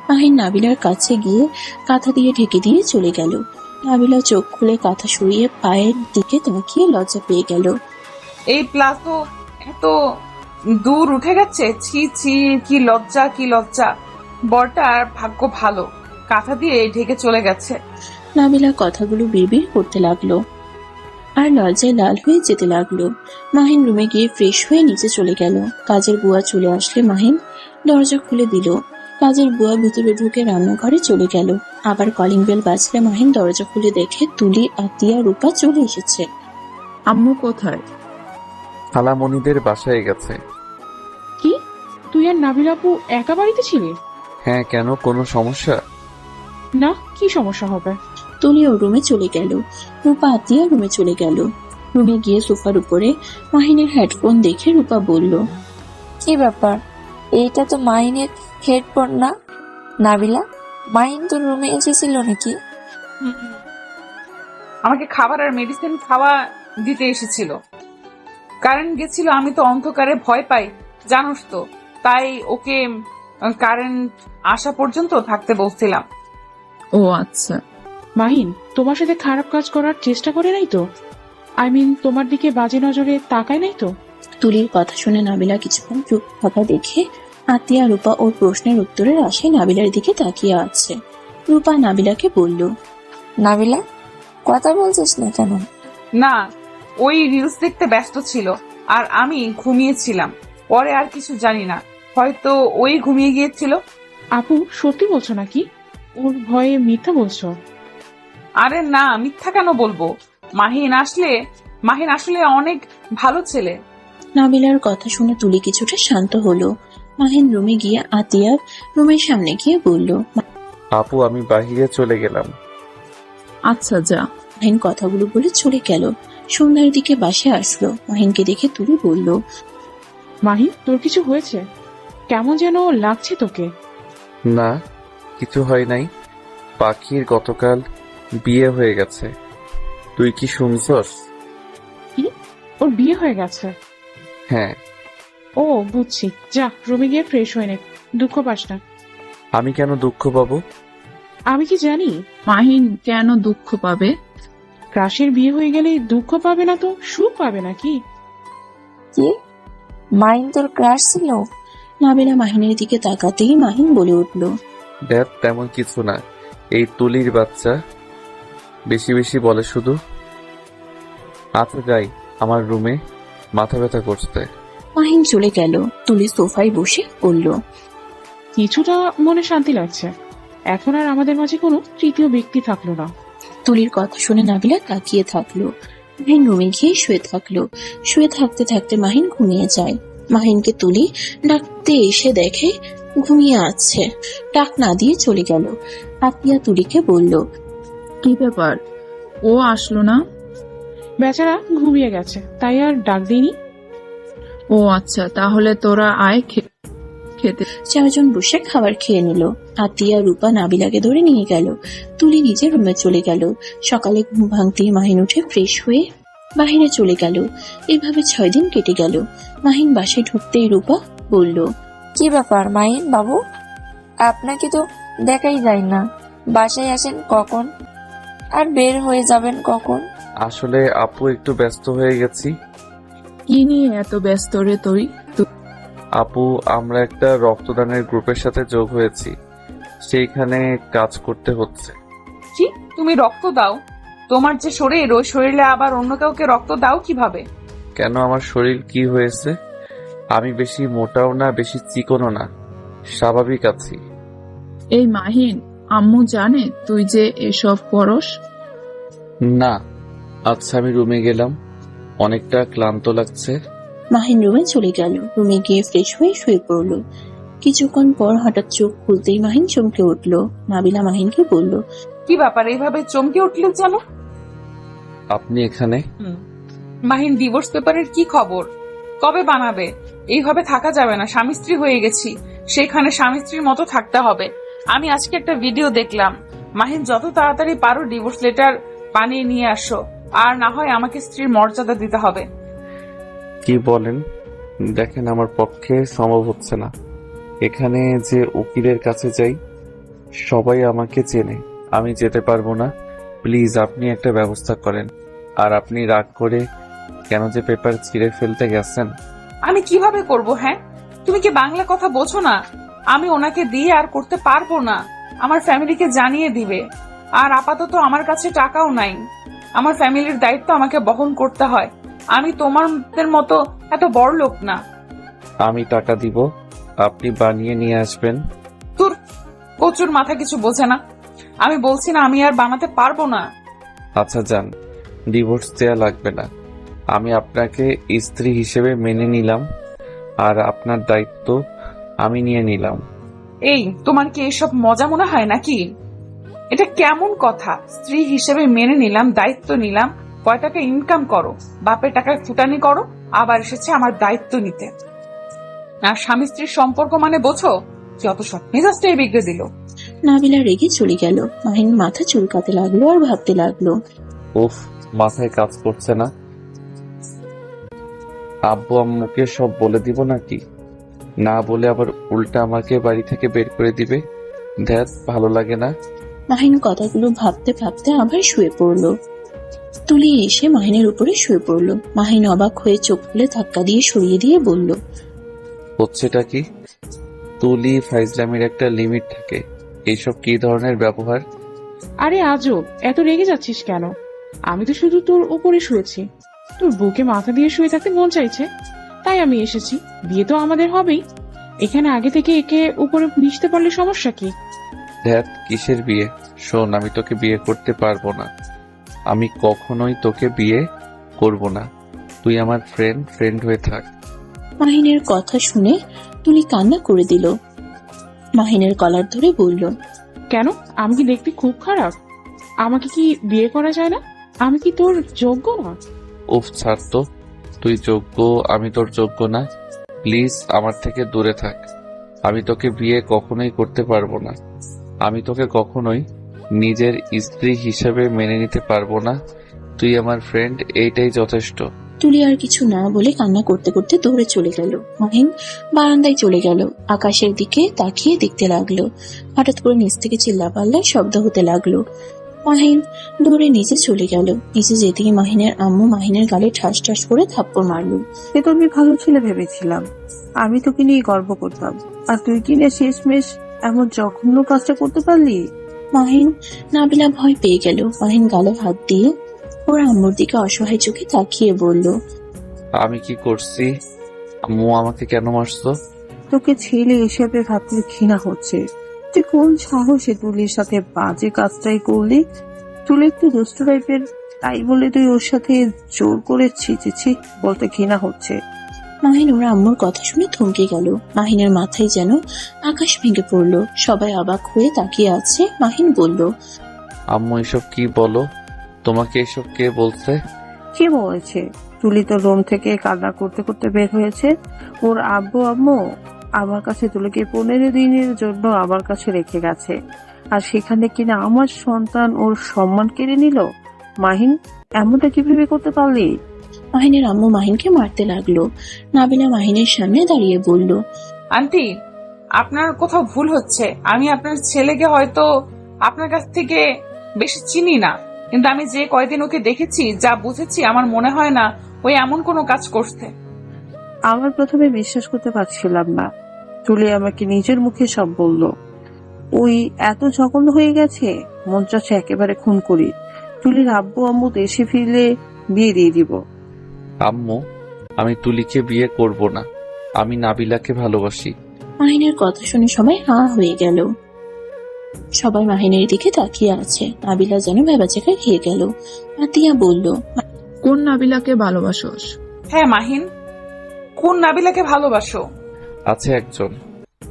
মাহিন নাবিলার কাছে গিয়ে কাঁথা দিয়ে ঢেকে দিয়ে চলে গেল। নাবিলা চোখ খুলে কাঁথা সরিয়ে পায়ের দিকে তাকিয়ে লজ্জা পেয়ে গেল। এই প্লাজো এত দূর উঠে গেছে, ছি ছি, কি লজ্জা কি লজ্জা। বরটার ভাগ্য ভালো, কাঁথা দিয়ে ঢেকে চলে গেছে। নাবিলা কথাগুলো বিড়বিড় করতে লাগলো আর লজ্জায় লাল হয়ে যেতে লাগলো। মাহিন রুমে গিয়ে ফ্রেশ হয়ে নিচে চলে গেল। কাজের বুয়া চলে আসলে মাহিন দরজা খুলে দিল। কাজের বুয়া ভিতরে ঢুকে রান্নাঘরে চলে গেল। আবার কলিং বেল বাজলে মাহিন দরজা খুলে দেখে তুলি, আতিয়া, রূপা চলে এসেছে। আম্মু কোথায়? খালামণিদের বাসায় গেছে। কি, তুই আর নাবিল আপু একা বাড়িতে ছিলে? হ্যাঁ, কেন কোনো সমস্যা? না, কি সমস্যা হবে? তুলি ওর রুমে চলে গেল। রূপা আতিয়া রুমে চলে গেল। রুমে গিয়ে সোফার উপরে মাহিনের হেডফোন দেখে রূপা বলল, কি ব্যাপার, এইটা তো মাহিনের হেডফোন না? নাবিলা, মাহিন তোর রুমে এসেছিল নাকি? আমাকে খাবার আর মেডিসিন খাওয়া দিতে এসেছিল। কারেন্ট গেছিল, আমি তো অন্ধকারে ভয় পাই জানোস তো, তাই ওকে কারেন্ট আসা পর্যন্ত থাকতে বলছিলাম। ও আচ্ছা। মাহিন তোমার সাথে খারাপ কাজ করার চেষ্টা করে নাই তো? তোমার দিকে বাজে নজরে তাকায় নাই তো? তুলির কথা শুনে নাবিলা কিছুক্ষণ চুপ থাকা দেখে আতিয়া রূপা ওর প্রশ্নের উত্তরের আশায় নাবিলার দিকে তাকিয়ে আছে। রূপা নাবিলাকে বলল, নাবিলা, কথা বলছিস না কেন? না, ওই রিলস দেখতে ব্যস্ত ছিল আর আমি ঘুমিয়েছিলাম। পরে আর কিছু জানি না, হয়তো ওই ঘুমিয়ে গিয়েছিল। আপু সত্যি বলছো নাকি? ওর ভয়ে মিথ্যা বলছো? আরে না, মিথ্যা কেন বলবো। মাহিন আসলে অনেক ভালো ছেলে। নাবিলার কথা শুনে তুলি কিছুটা শান্ত হলো। মাহিন রুমে গিয়ে আতিয়ার রুমের সামনে গিয়ে বলল, আপু আমি বাহিরে চলে গেলাম। আচ্ছা যা। মাহিন কথাগুলো বলে চলে গেল। সন্ধ্যার দিকে বাসায় আসলো। মাহিনকে দেখে তুলি বলল, মাহিন তোর কিছু হয়েছে? কেমন যেন লাগছে তোকে। না, কিছু হয় নাই। পাখির গতকাল বিয়ে হয়ে গেছে। তুই কি শুনছস? কি, ওর বিয়ে হয়ে গেছে? হ্যাঁ। ও বুঝছি, যা রুমে গিয়ে ফ্রেশ হয়ে নে, দুঃখ পাস না। আমি কেন দুঃখ পাবো? আমি কি জানি মাহিন কেন দুঃখ পাবে? ক্রাশের বিয়ে হয়ে গেলে দুঃখ পাবে না তো সুখ পাবে নাকি? কি, মাহিন তোর ক্রাশ ছিল? নাবিলা মাহিনের দিকে তাকাতেই মাহিন বলে উঠল, দেখ তেমন কিছু না, এই তুলির বাচ্চা বেশি বেশি বলে শুধু। আচ্ছা যাই আমার রুমে, মাথা ব্যথা করছে। মাহিন চলে গেল। তুলি সোফায় বসে বলল, কিছুটা মনে শান্তি লাগছে। এখন আর আমাদের মাঝে কোনো তৃতীয় ব্যক্তি থাকলো না। তুলির কথা শুনে নাবিলা তাকিয়ে থাকলো। মাহিন রুমে গিয়ে শুয়ে থাকলো। শুয়ে থাকতে থাকতে মাহিন ঘুমিয়ে যায়। মাহিনকে তুলি ডাকতে এসে দেখে ঘুমিয়ে আছে। ডাক না দিয়ে চলে গেল। আতিয়া তুলিকে বলল, কি ব্যাপার, ও আসলো না? বেচারা ঘুমিয়ে গেছে, তাই আর ডাক দিইনি। ও আচ্ছা, তাহলে তোরা আয় খেতে। চারজন বসে খাবার খেয়ে নিল। আতিয়া রূপা নাবিলাকে ধরে নিয়ে গেল। তুলি নিজের রুমে চলে গেল। সকালে ঘুম ভাঙতেই মাহিন উঠে ফ্রেশ হয়ে বাহিরে চলে গেল। এভাবে 6 দিন কেটে গেল। মাহিন বাসায় ঢুকতেই রূপা বলল, কি ব্যাপার মাহিন বাবু, আপনাকে তো দেখাই যায় না। বাসায় আসেন কখন আর বের হয়ে যাবেন কখন? আসলে আপু একটু ব্যস্ত হয়ে গেছি। কি নিয়ে এত ব্যস্ত রে তুই? আপু, আমরা একটা রক্তদানের গ্রুপের সাথে যোগ হয়েছি, সেইখানে কাজ করতে হচ্ছে। কি, তুমি রক্ত দাও? তোমার যে শরীর, ওই শরীরে আবার অন্য কাউকে রক্ত দাও কিভাবে? কেন, আমার শরীর কি হয়েছে? আমি বেশি মোটাও না, বেশি চিকনও না, স্বাভাবিক আছি। এই মাহিন, আম্মু জানে তুই যে এসব করস? না। আচ্ছা, আমি রুমে গেলাম, অনেকটা ক্লান্ত লাগছে। মাহিন রুমে চলে গেল। রুমে গিয়ে ফ্রেশ হয়ে শুয়ে পড়ল। কিছুক্ষণ পর হঠাৎ চোখ খুলতেই মাহিন চমকে উঠল। নাবিলা মাহিনকে বলল, কি ব্যাপার, এইভাবে চমকে উঠলে যেন? আপনি এখানে? মাহিন, ডিভোর্স পেপারের কি খবর? কবে বানাবে? এইভাবে থাকা যাবে না, স্বামী স্ত্রী হয়ে গেছি, সেখানে স্বামী স্ত্রীর মতো থাকতে হবে। আমি আজকে একটা ভিডিও দেখলাম, মাহিন যত তাড়াতাড়ি পারো ডিভোর্স লেটার বানিয়ে নিয়ে আসো, আর না হয় আমাকে স্ত্রীর মর্যাদা দিতে হবে। কি বলেন? দেখেন, আমার পক্ষে সম্ভব হচ্ছে না। এখানে যে উকিলের কাছে যাই, সবাই আমাকে চেনে, আমি যেতে পারবো না। প্লিজ আপনি একটা ব্যবস্থা করেন। আর আপনি রাগ করে কেন যে পেপার ছিঁড়ে ফেলতে গেছেন? আমি কিভাবে করব? হ্যাঁ, তুমি কি বাংলা কথা বোঝো না? আমি ওনাকে দিয়ে আর করতে পারবো না, আমার ফ্যামিলিকে জানিয়ে দিবে। আর আপাতত আমার কাছে টাকাও নাই, আমার ফ্যামিলির দায়িত্ব আমাকে বহন করতে হয়। আমি তোমাদের মতো এত বড় লোক না। আমি টাকা দিব, আপনি বানিয়ে নিয়ে আসবেন। তোর কচুর মাথা কিছু বোঝে না। আমি বলছি না, আমি আর বানাতে পারবো না। আচ্ছা যান, ডিভোর্স দেয়া লাগবে না। আমি আপনাকে স্ত্রী হিসেবে মেনে নিলাম, আর আপনার দায়িত্ব আমি নিয়ে নিলাম। এই, তোমার কি এসব মজা মনে হয় নাকি? এটা কেমন কথা? স্ত্রী হিসেবে মেনে নিলাম, দায়িত্ব নিলাম। কয় টাকা ইনকাম করো, বাপের টাকায় ফুটানি করো, আবার এসেছে আমার দায়িত্ব নিতে। আর স্বামী স্ত্রীর সম্পর্ক মানে বোঝো? যত সব মেজাজটাই বিগড়ে দিল। নাবিলা রেগে চলে গেল। মাহিন মাথা চুলকাতে লাগলো আর ভাবতে লাগলো, উফ, মাথায় কাজ করছে না। আব্বু আম্মুকে সব বলে দিব নাকি? না বলে আবার উল্টা আমাকে বাড়ি থেকে বের করে দিবে। ধ্যাত, ভালো লাগে না। মাহিন কথাগুলো ভাবতে ভাবতে আবার শুয়ে পড়ল। তুলি এসে মাহিনের উপরে শুয়ে পড়ল। মাহিন অবাক হয়ে চোখ খুলে ধাক্কা দিয়ে সরিয়ে দিয়ে বলল, হচ্ছেটা কি? তুলি ফাইজলামির একটা লিমিট থাকে। এইসব কি ধরনের ব্যবহার? আরে আজব, এত রেগে যাচ্ছিস কেন? আমি তো শুধু তোর উপরে শুয়েছি, তোর বুকে মাথা দিয়ে শুয়ে থাকতে মন চাইছে, তাই আমি এসেছি। বিয়ে তো আমাদের হবেই, এখানে আগে থেকে একে উপরে মিশতে পারলে সমস্যা কি? ধ্যাত, কিসের বিয়ে? শোন, আমি তোকে বিয়ে করতে পারবো না। আমি কখনোই তোকে বিয়ে করব না। তুই আমার ফ্রেন্ড হয়ে থাক। মাহিনের কথা শুনে তুলি কান্না করে দিল। মাহিনের কলার ধরে বলল, কেন, আমি কি দেখতে খুব খারাপ? আমাকে কি বিয়ে করা যায় না? আমি কি তোর যোগ্য না? উফ, ছাড় তো। তুই যোগ্য, আমি তোর যোগ্য না। প্লিজ আমার থেকে দূরে থাক। আমি তোকে বিয়ে কখনোই করতে পারবো না। আমি তোকে কখনোই নিজের স্ত্রী হিসেবে মেনে নিতে পারবো না। তুই আমার ফ্রেন্ড, এইটাই যথেষ্ট। তুলি আর কিছু না বলে কান্না করতে করতে দৌড়ে চলে গেল। মাহিন বারান্দায় চলে গেল। আকাশের দিকে তাকিয়ে দেখতে লাগলো। হঠাৎ করে নিচ থেকে চিল্লাপাল্লার শব্দ হতে লাগলো। মাহিন দৌড়ে নিচে চলে গেল। নিচে যেতেই মাহিনের আম্মু মাহিনের গালে ঠাস ঠাস করে থাপ্পড় মারল। সে তো আমি ভালো ছেলে ভেবেছিলাম, আমি তোকে নিয়ে গর্ব করতাম, আর তুই কিনে শেষমেশ এমন জঘন্য কাজটা করতে পারলি। মাহিন নাবিলা ভয় পেয়ে গেল। মাহিন গালে হাত দিয়ে ওর আম্মুর দিকে অসহায় চোখে তাকিয়ে বলল, আমি কি করছি? আম্মু আমাকে কেন মারছো? তোকে ছেলে হিসেবে ভাবতে ঘৃণা হচ্ছে। তুই কোন সাহসে তুলির সাথে বাজে কাজটাই করলি? তুলি একটু দুষ্ট টাইপের, তাই বলে তুই ওর সাথে জোর করে ছিচেছি বলতে ঘৃণা হচ্ছে। মাহিন ওর আম্মুর কথা শুনে থমকে গেল। মাহিনের মাথায় যেন আকাশ ভেঙে পড়লো। সবাই অবাক হয়ে তাকিয়ে আছে। মাহিন বলল, আম্মু এসব কি বলো? তোমাকে এসব কে বলছে? কে বলেছে? তুলি তো রুম থেকে কান্না করতে করতে বের হয়েছে। ওর আব্বু আম্মু আমার কাছে তুলিকে 15 দিনের জন্য আমার কাছে রেখে গেছে, আর সেখানে কিনা আমার সন্তান ওর সম্মান কেড়ে নিল। মাহিন, এমনটা কিভাবে করতে পারলি? মাহিনের আম্মু মাহিনকে মারতে লাগলো। নাবিলা মাহিনের সামনে দাঁড়িয়ে বলল, আন্টি, আপনার কোথাও ভুল হচ্ছে। আমি আপনার ছেলেকে হয়তো আপনার কাছ থেকে বেশি চিনি না, কিন্তু আমি যে কয়দিন ওকে দেখেছি, যা বুঝেছি, আমার মনে হয় না ওই এমন কোনো কাজ করছে। আমার প্রথমে বিশ্বাস করতে পারছিলাম না। তুলি আমাকে নিজের মুখে সব বলল। ওই এত জঘন্য হয়ে গেছে, মন চাচ্ছে একেবারে খুন করি। তুলির আব্বু আম্মু দেশে ফিরলে বিয়ে দিয়ে দিব। আম্মু, আমি তুলিকে বিয়ে করব না। আমি নাবিলাকে ভালোবাসি। মাহিনের কথা শুনে সবাই হাঁ হয়ে গেল। সবাই মাহিনের দিকে তাকিয়ে আছে। নাবিলা যেন ভেবাচেকা খেয়ে গেল। আতিয়া বলল, কোন নাবিলাকে ভালোবাসোস? হ্যাঁ মাহিন, কোন নাবিলাকে ভালোবাসো? আছে একজন,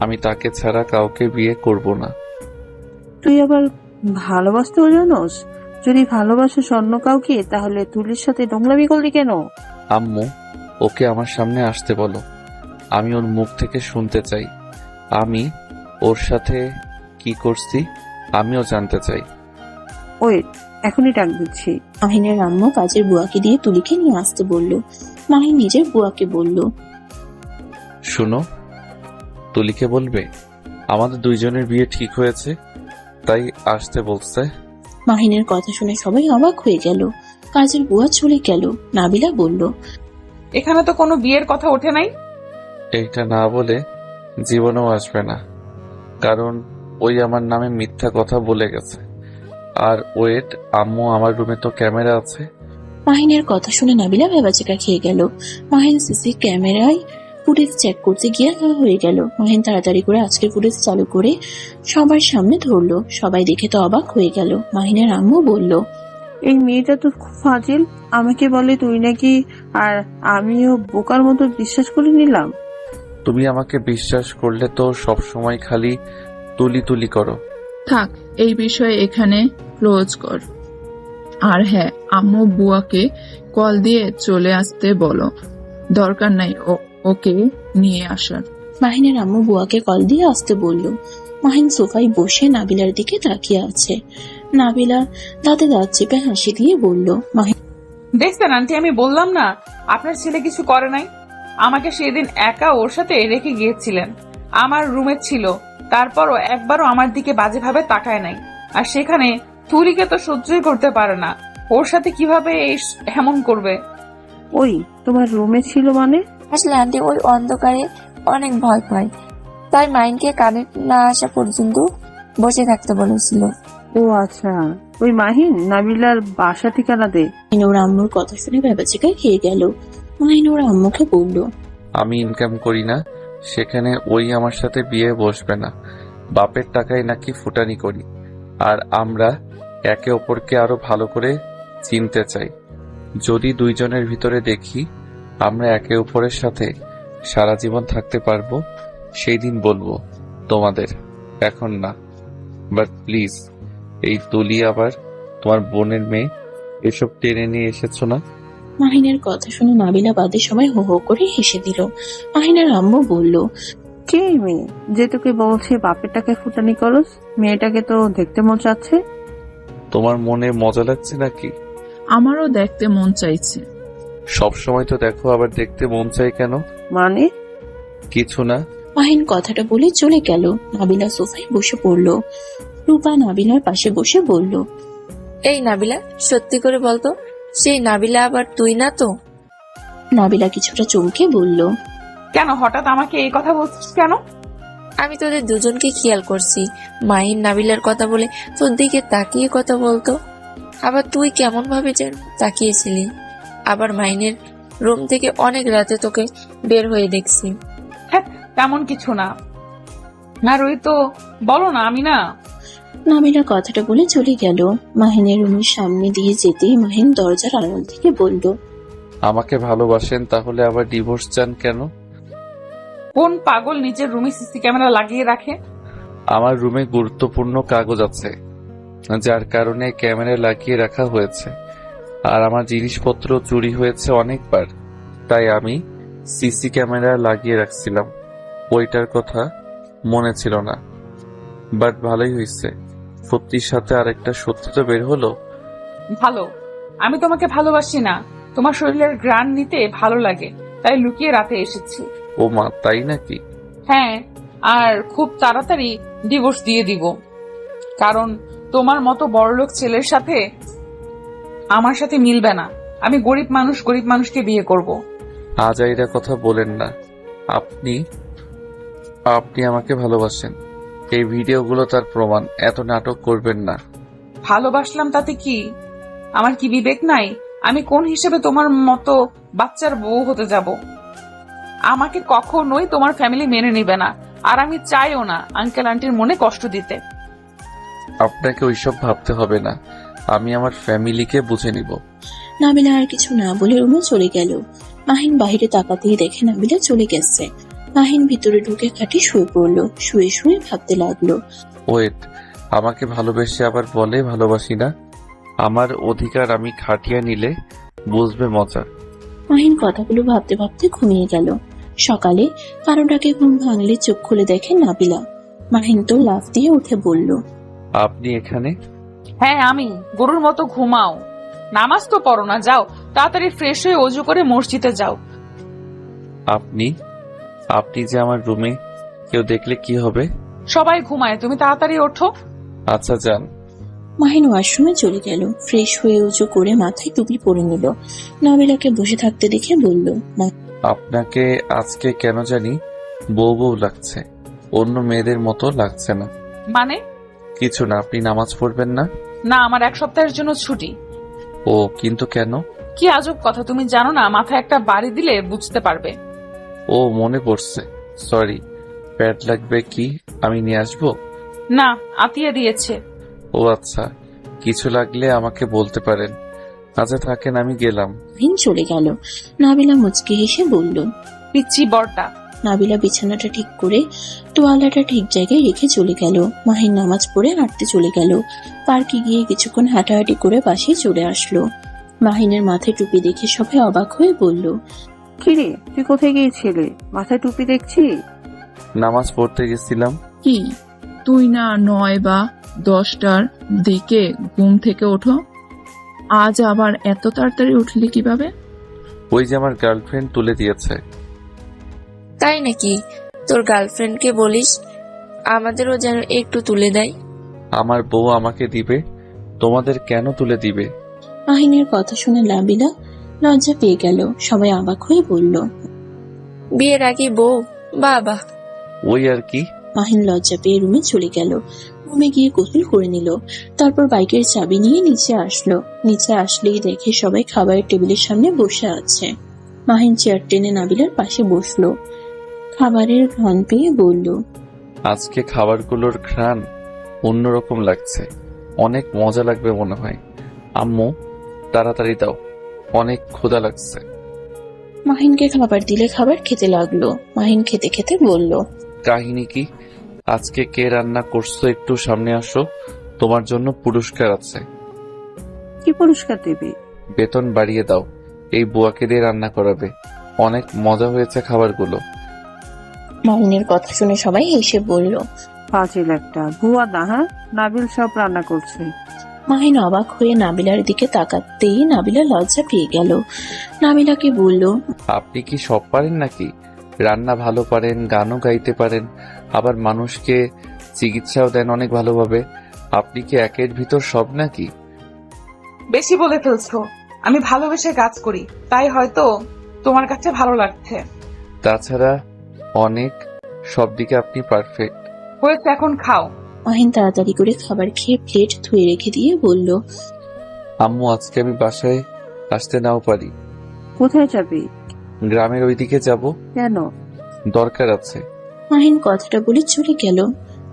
আমি তাকে ছাড়া কাউকে বিয়ে করব না। তুই আবার ভালোবাসতেও জানোস? যদি ভালোবাসিস অন্য কাউকে, তাহলে তুলির সাথে নোংরামি করলি কেন? আম্মু, ওকে আমার সামনে আসতে বলো। আমি ওর মুখ থেকে শুনতে চাই। আমি ওর সাথে কি করছি আমিও জানতে চাই। ওয়েট, এখনই ডাক দিচ্ছি। মাহিনের আম্মু কাজের বুয়াকে দিয়ে তুলিকে নিয়ে আসতে বলল। মাহিন নিজের বুয়াকে বলল, শুনো, তুলিকে বলবে আমাদের দুইজনের বিয়ে ঠিক হয়েছে, তাই আসতে বলছে। মাহিনের কথা শুনে সবাই অবাক হয়ে গেল। কাজের বুয়া চলে গেল। নাবিলা বলল, এখানে তো কোনো বিয়ের কথা ওঠে নাই। এইটা না বলে জীবনেও আসবে না, কারণ ওই আমার নামে মিথ্যা কথা বলে গেছে। আর ওয়েট, আম্মু, আমার রুমে তো ক্যামেরা আছে। মাহিনের কথা শুনে নাবিলা ভেবাচেকা খেয়ে গেল। মাহিন সিসি ক্যামেরায় ফুটেজ চেক করতে গিয়ে হা হয়ে গেল। মাহিন তাড়াতাড়ি করে আজকের ফুটেজ চালু করে সবার সামনে ধরলো। সবাই দেখে তো অবাক হয়ে গেল। মাহিনের আম্মু বলল, এই মেয়েটা তো খুব ফাজিল। আমাকে বলে তুই নাকি, আর আমিও বোকার মতো বিশ্বাস করে নিলাম। তুমি আমাকে বিশ্বাস করলে তো সব সময় খালি তুলি তুলি করো। থাক, এই বিষয়ে এখানে ক্লোজ কর। আর হ্যাঁ, আম্মু বুয়াকে কল দিয়ে চলে আসতে বলো। দরকার নাই ওকে নিয়ে আসার। মাহিনের আম্মু বুয়াকে কল দিয়ে আসতে বলল। মাহিন সোফায় বসে নাবিলার দিকে তাকিয়ে আছে। নাবিলা দাঁতে দাঁত চেপে হাসি দিয়ে বলল, মাহিন, দেখছেন আন্টি, আমি বললাম না আপনার ছেলে কিছু করে নাই। আমাকে সেদিন একা ওর সাথে রেখে গিয়েছিলেন, আমার রুমে ছিল। তারপরও একবারও আমার দিকে বাজেভাবে তাকায় নাই। আর সেখানে তুলিকে তো সহ্যই করতে পারে না, ওর সাথে কিভাবে এমন করবে? ওই তোমার রুমে ছিল মানে? আসলে আন্টি ওই অন্ধকারে অনেক ভয় পায়, তাই মাইন্ডকে কারেন্ট না আসা পর্যন্ত বসে থাকতে বলেছিল। ও আচ্ছা, ওই মাহিন নাবিলার বাসা ঠিকানা দে। ওর আম্মুর কথা শুনে ভেবাচেকা খেয়ে গেল। মাহিন ওর আম্মুকে বলল, আমি ইনকাম করি না, সেখানে ওই আমার সাথে বিয়ে বসবে না। বাপের টাকায় নাকি ফুটানি করি। আর আমরা একে অপরকে আরো ভালো করে চিনতে চাই। যদি দুইজনের ভিতরে দেখি আমরা একে অপরের সাথে সারা জীবন থাকতে পারবো, সেই দিন বলবো তোমাদের, এখন না। বাট প্লিজ, এই তুলি আবার তোমার বোনের মেয়ে, এসব টেনে নিয়ে এসেছো না? মাহিনের কথা শুনে নাবিলা বাদে সবাই হো হো করে হেসে দিল। মাহিনের আম্মু বলল, কে এই মেয়ে যে তোকে বলছে বাপের টাকায় ফুটানি করস? মেয়েটাকে তো দেখতে মন চাচ্ছে। তোমার মনে মজা লাগছে নাকি? আমারও দেখতে মন চাইছে। সব সময় তো দেখো, আবার দেখতে মন চাই কেন? মানে? কিছু না। মাহিন কথাটা বলে চলে গেল। নাবিলা সোফায় বসে পড়ল। রূপা নাবিলার পাশে বসে বলল, এই নাবিলা, সত্যি করে বলতো, সেই নাবিলা আবার তুই না তো? নাবিলা কিছুটা চমকে বলল, কেন হঠাৎ আমাকে এই কথা বলছিস কেন? আমি তোদের দুজনকে খেয়াল করছি। মাহিন নাবিলার কথা বলে তোর দিকে তাকিয়ে কথা বলতো, আবার তুই কেমন ভাবে যেন তাকিয়েছিলি। আবার মাহিনের রুম থেকে অনেক রাতে তোকে বের হয়ে দেখছি। হ্যাঁ, তেমন কিছু না। আর ওই তো বলো না, আমি না। নাবিলা কথাটা বলে চলে গেল। মাহিনের রুমের সামনে দিয়ে যেতেই মাহিন দরজার আড়াল থেকে বলল, আমাকে ভালোবাসেন তাহলে আবার ডিভোর্স চান কেন? কোন পাগল নিজের রুমে সিসি ক্যামেরা লাগিয়ে রাখে? আমার রুমে গুরুত্বপূর্ণ কাগজ আছে, যার কারণে ক্যামেরা লাগিয়ে রাখা হয়েছে। আর আমার জিনিসপত্র চুরি হয়েছে অনেকবার, তাই আমি সিসি ক্যামেরা লাগিয়ে রাখছিলাম। ওইটার কথা মনে ছিল না, বাট ভালোই হয়েছে, সত্যির সাথে আরেকটা সত্যি তো বের হলো। ভালো, আমি তোমাকে ভালোবাসি না, তোমার শরীরের ঘ্রাণ নিতে ভালো লাগে, তাই লুকিয়ে রাতে এসেছি। ও মা, তাই নাকি? হ্যাঁ, আর খুব তাড়াতাড়ি ডিভোর্স দিয়ে দিব, কারণ তোমার মতো বড়লোক ছেলের সাথে আমার সাথে মিলবে না। আমি গরিব মানুষকে বিয়ে করব। আজাইরা কথা বলেন না। আপনি আপনি আমাকে ভালোবাসেন, এই ভিডিওগুলো তার প্রমাণ। এত নাটক করবেন না। ভালোবাসলাম তাতে কি? আমার কি বিবেক নাই? আমি কোন হিসেবে তোমার মতো বাচ্চার বউ হতে যাব? আমাকে কখনোই তোমার ফ্যামিলি মেনে নিবে না, আর আমি চাইও না আঙ্কেল আন্টির মনে কষ্ট দিতে। আপনাকে ওইসব ভাবতে হবে না, আমি আমার ফ্যামিলিকে বুঝে নিব। নাবিলা আর কিছু না বলে রুমে চলে গেল। মাহিন বাইরে তাকাতেই দেখে নাবিলা চলে গেছে। মাহিন ভিতরে ঢুকে খাটে শুয়ে পড়লো। শুয়ে শুয়ে ভাবতে লাগলো, ওয়েট, আমাকে ভালোবেসে আবার বলে ভালোবাসি না। আমার অধিকার আমি খাটিয়ে নিলে বুঝবে মজা। মাহিন কথাগুলো ভাবতে ভাবতে ঘুমিয়ে গেল। সকালে কারোটাকে ঘুম ভাঙলে চোখ খুলে দেখে নাবিলা। মাহিন তো লাফ দিয়ে উঠে বলল, আপনি এখানে? হ্যাঁ, আমি। গরুর মতো ঘুমাও, নামাজ তো পড়ো না, যাও তাড়াতাড়ি ফ্রেশ হয়ে অজু করে মসজিদে যাও। আপনি যে আমার রুমে, কেউ দেখলে কি হবে? সবাই ঘুমায়, তুমি তাড়াতাড়ি ওঠো। আচ্ছা যান। মাহিন ওয়াশরুমে চলে গেল। ফ্রেশ হয়ে উঁচু করে মাথায় টুপি পরে নিল। নাবিলাকে বসে থাকতে দেখে বলল, আপনাকে আজকে কেন জানি বউ বউ লাগছে, অন্য মেয়েদের মতো লাগছে না। মানে? কিছু না, আপনি নামাজ পড়বেন না? না, আমার 1 সপ্তাহের জন্য ছুটি। ও, কিন্তু কেন? কি আজব কথা, তুমি জানো না? মাথায় একটা বাড়ি দিলে বুঝতে পারবে। ও, মনে পড়ছে, সরি। প্যাড লাগবে কি আমি নিয়ে আসবো? না, আতিয়া দিয়েছে। ও আচ্ছা, কিছু লাগলে আমাকে বলতে পারেন। আচ্ছা থাকেন, আমি গেলাম। মাহিন চলে গেল। নাবিলা মুচকি হেসে বলল, পিচ্ছি বড়টা। নাবিলা বিছানাটা ঠিক করে তোয়ালাটা ঠিক জায়গায় রেখে চলে গেল। মাহিন নামাজ পড়ে হাঁটতে চলে গেল। পার্কে গিয়ে কিছুক্ষণ হাঁটাহাঁটি করে বাসায় চলে আসলো। মাহিনের মাথায় টুপি দেখে সবাই অবাক হয়ে বলল, কিরে, তুই কোথায় গিয়েছিলি? মাথায় টুপি দেখছি। নামাজ পড়তে গেছিলাম। কি তুই না 9 বা 10টার দিকে ঘুম থেকে ওঠো? আজ আবার এত তাড়াতাড়ি উঠলি কিভাবে? ওই যে আমার গার্লফ্রেন্ড তুলে দিয়েছে। তাই নাকি? তোর গার্লফ্রেন্ডকে বলিস আমাদেরও যেন একটু তুলে দেয়। আমার বউ আমাকে দিবে, তোমাদের কেন তুলে দিবে? মাহিনের কথা শুনে নাবিলা লজ্জা পেয়ে গেল। সবাই অবাক হয়ে বলল, বিয়ের আগে বউ? বাবা। ওই আর কি। মাহিন লজ্জা পেয়ে রুমে চলে গেল। রুমে গিয়ে গোসল করে নিল। তারপর বাইকের চাবি নিয়ে নিচে আসলো। নিচে আসলেই দেখে সবাই খাবারের টেবিলের সামনে বসে আছে। মাহিন চেয়ার টেনে নাবিলার পাশে বসলো। খাবারের ঘ্রাণ পেয়ে বলল, আজকে খাবারগুলোর ঘ্রাণ অন্যরকম লাগছে, অনেক মজা লাগবে মনে হয়। আম্মু তাড়াতাড়ি দাও, অনেক ক্ষুধা লাগছে। মাহিনকে খাবার দিলে খাবার খেতে লাগলো। মাহিন খেতে খেতে বলল, কাহিনী কি? আজকে কে রান্না করছো একটু সামনে আসো, তোমার জন্য পুরস্কার আছে। কি পুরস্কার দিবি? বেতন বাড়িয়ে দাও, এই বুয়াকে দিয়ে রান্না করাবে। অনেক মজা হয়েছে খাবারগুলো। মাহিনের কথা শুনে সবাই হেসে বলল। ফাজিল একটা, ভুয়া না। হ্যাঁ, নাবিল সব রান্না করছে। মাহিন অবাক হয়ে নাবিলার দিকে তাকাতেই নাবিলা লজ্জা পেয়ে গেল। নাবিলাকে বলল, আপনি কি সব পারেন নাকি? রান্না ভালো পারেন, গানও গাইতে পারেন, আবার মানুষকে চিকিৎসাও দেন অনেক ভালোভাবে। আপনি কি একের ভিতর সব নাকি? বেশি বলে ফেলছো। আমি ভালোবেসে কাজ করি, তাই হয়তো তোমার কাছে ভালো লাগছে। তাছাড়া অনেক সব দিকে আপনি পারফেক্ট। হয়েছে, এখন খাও। মাহিন তাড়াতাড়ি করে খাবার খেয়ে প্লেট ধুয়ে রেখে দিয়ে বলল, আম্মু আজকে আমি বাসায় আসতে নাও পারি, কোথায় যাবি? গ্রামের ওইদিকে যাব। কেন? দরকার আছে। মাহিন কথাটা বলে চলে গেল।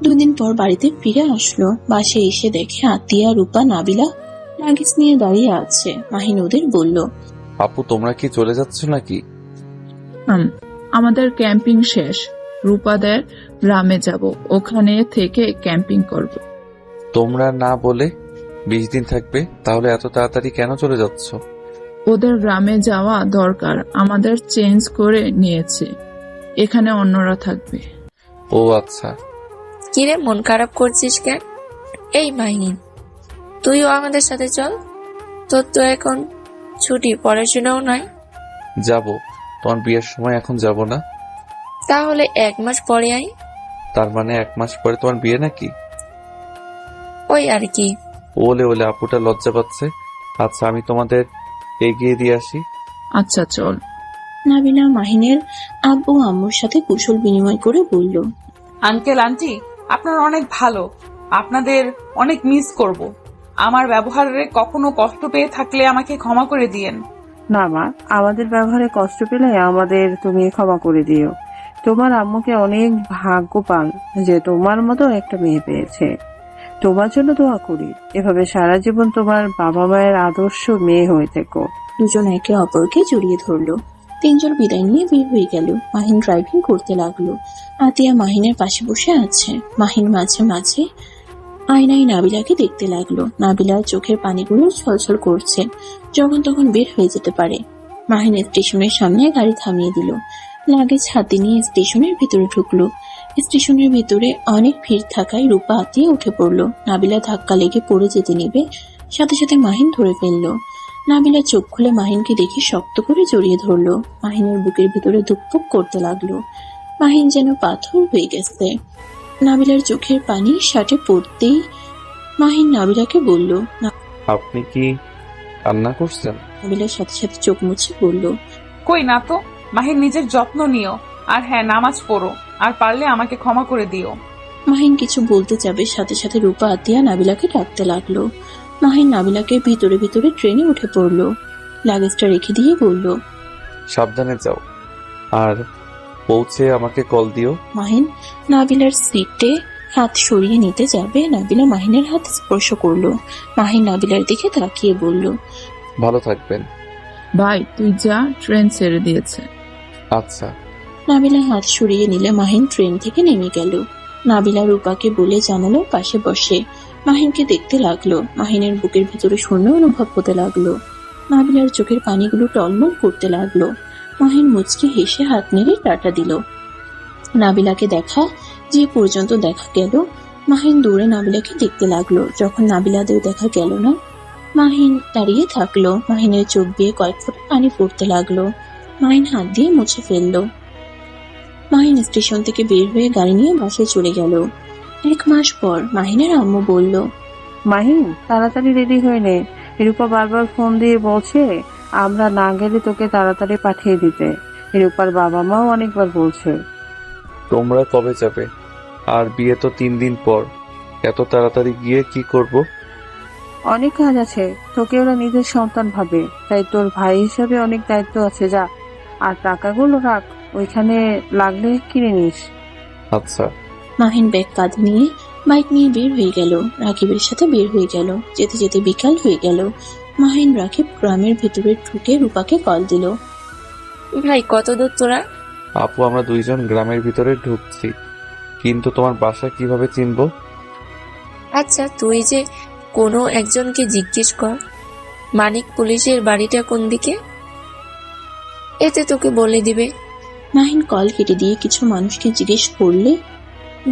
2 দিন পর বাড়িতে ফিরে আসলো। বাসায় এসে দেখে আতিয়া, রূপা, নাবিলা লাগেজ নিয়ে দাঁড়িয়ে আছে। মাহিন ওদের বলল, আপু তোমরা কি চলে যাচ্ছ নাকি? আমাদের ক্যাম্পিং শেষ। রূপাদের গ্রামে যাব, ওখানে থেকে ক্যাম্পিং করব। তোমরা না বলে 20 দিন থাকবে, তাহলে এত তাড়াতাড়ি কেন চলে যাচ্ছ? ওদের গ্রামে যাওয়া দরকার, আমাদের চেঞ্জ করে নিয়েছে, এখানে অন্যরা থাকবে। ও আচ্ছা। কিরে মন খারাপ করছিস কেন? এই মাহিন, তুইও আমাদের সাথে চল। তোর তো এখন ছুটি, পড়াশোনাও নাই। যাব, তোমার বিয়ের সময় এখন যাব না। তাহলে 1 মাস পরে আই। তার মানে 1 মাস পরে তোমার বিয়ে নাকি? ওই আর কি। ওলে ওলে আপুটা লজ্জা পাচ্ছে। আচ্ছা আমি তোমাদের এগিয়ে দিয়ে আসি। আচ্ছা চল। নাবিলা মাহিনের আব্বু আম্মুর সাথে কুশল বিনিময় করে বলল, আঙ্কেল আন্টি আপনারা অনেক ভালো, আপনাদের অনেক মিস করব। আমার ব্যবহারে কখনো কষ্ট পেয়ে থাকলে আমাকে ক্ষমা করে দিয়েন। না মা, আমাদের ব্যবহারে কষ্ট পেলে আমাদের তুমি ক্ষমা করে দিও। তোমার আম্মুকে অনেক ভাগ্যবান যে তোমার মতো একটা মেয়ে পেয়েছে। তোমার জন্য দোয়া করি, এভাবে সারা জীবন তোমার বাবা মায়ের আদর্শ মেয়ে হয়ে থেকো। দুজন একে অপরকে জড়িয়ে ধরলো। 3 জন বিদায় নিয়ে বের হয়ে গেল। মাহিন ড্রাইভিং করতে লাগলো। আতিয়া মাহিনের পাশে বসে আছে। মাহিন মাঝে মাঝে আয়নায় নাবিলাকে দেখতে লাগলো। নাবিলার চোখের পানিগুলো ছলছল করছে, যখন তখন বের হয়ে যেতে পারে। মাহিন স্টেশনের সামনে গাড়ি থামিয়ে দিল। লাগেজ হাতে নিয়ে স্টেশনের ভিতরে ঢুকলো। স্টেশনের ভিতরে অনেক ভিড় থাকায় রূপা আতিয়া উঠে পড়লো। নাবিলা ধাক্কা লেগে পড়ে যেতে নেবে, সাথে সাথে মাহিন ধরে ফেললো। নাবিলা চোখ খুলে মাহিনকে দেখে শক্ত করে জড়িয়ে ধরলো। মাহিনের বুকের ভিতরে ধুকপুক করতে লাগলো। মাহিন যেন পাথর হয়ে গেছে। নাবিলার চোখের পানি শার্টে পড়তেই মাহিন নাবিলাকে বলল, আপনি কি কান্না করছেন? নাবিলার সাথে সাথে চোখ মুছে বলল, কই না তো। মাহির নিজের যত্ন নিও, আর হ্যাঁ নামাজ পড়ো, আর পারলে আমাকে ক্ষমা করে দিও। মাহিন কিছু বলতে যাবে, সাথে সাথে রূপা আতিয়া নাবিলাকে ডাকতে লাগলো। মাহিন নাবিলাকে ভিতরে ভিতরে ট্রেনে উঠে পড়লো। লাগেজটা রেখে দিয়ে বলল, সাবধানে যাও, আর পৌঁছে আমাকে কল দিও। মাহিন নাবিলার সিটে হাত সরিয়ে নিতে যাবে, নাবিলা মাহিনের হাত স্পর্শ করলো। মাহিন নাবিলার দিকে তাকিয়ে বলল, ভালো থাকবেন। ভাই তুই যা, ট্রেন ছেড়ে দিয়েছে। আচ্ছা। নাবিলা হাত সরিয়ে নিলে মাহিন ট্রেন থেকে নেমে গেল। নাবিলা রূপাকে বলে জানালো পাশে বসে। মাহিনকে দেখতে লাগলো। মাহিনের বুকের ভিতরে শূন্য অনুভব হতে লাগলো। নাবিলার চোখের পানিগুলো টলমল করতে লাগলো। মাহিন মুচকি হেসে হাত নেড়ে টাটা দিল। নাবিলাকে দেখা যে পর্যন্ত দেখা গেল, মাহিন দৌড়ে নাবিলাকে দেখতে লাগলো। যখন নাবিলাদের দেখা গেল না, মাহিন দাঁড়িয়ে থাকলো। মাহিনের চোখ দিয়ে কয়েক ফোঁটা পানি পড়তে লাগলো। মাহিন হাত দিয়ে মুছে ফেললো। মাহিন স্টেশন থেকে বের হয়ে গাড়ি নিয়ে বাসায় চলে গেল। 1 মাস পর মাহিনের আম্মু বলল, মাহিন তাড়াতাড়ি রেডি হয়ে নে, রূপা বারবার ফোন দিয়ে বলছে আমরা না গেলে তোকে তাড়াতাড়ি পাঠিয়ে দিতে। রূপার বাবা মাও অনেকবার বলছে। তোমরা কবে যাবে? আর বিয়ে তো 3 দিন পর, এত তাড়াতাড়ি গিয়ে কি করব? অনেক কাজ আছে, তোকে ওরা নিজের সন্তান ভাবে, তাই তোর ভাই হিসাবে অনেক দায়িত্ব আছে। যা, আর টাকাগুলো রাখ, ওইখানে লাগলে কিনে নিস। আচ্ছা। মাহিন ব্যাগ কাঁধে নিয়ে বাইক নিয়ে বের হয়ে গেল। রাকিবের সাথে বের হয়ে গেল। যেতে যেতে বিকাল হয়ে গেল। মাহিন রাকিব গ্রামের ভেতরে ঢুকে রূপাকে কল দিল। ভাই কত দূর তোরা? আপু আমরা 2 জন গ্রামের ভিতরে ঢুকছি, কিন্তু তোমার বাসা কিভাবে চিনবো? আচ্ছা তুই যে কোনো একজনকে জিজ্ঞেস কর, মানিক পুলিশের বাড়িটা কোন দিকে, এতে তোকে বলে দিবে। মাহিন কল কেটে দিয়ে কিছু মানুষকে জিজ্ঞেস করলে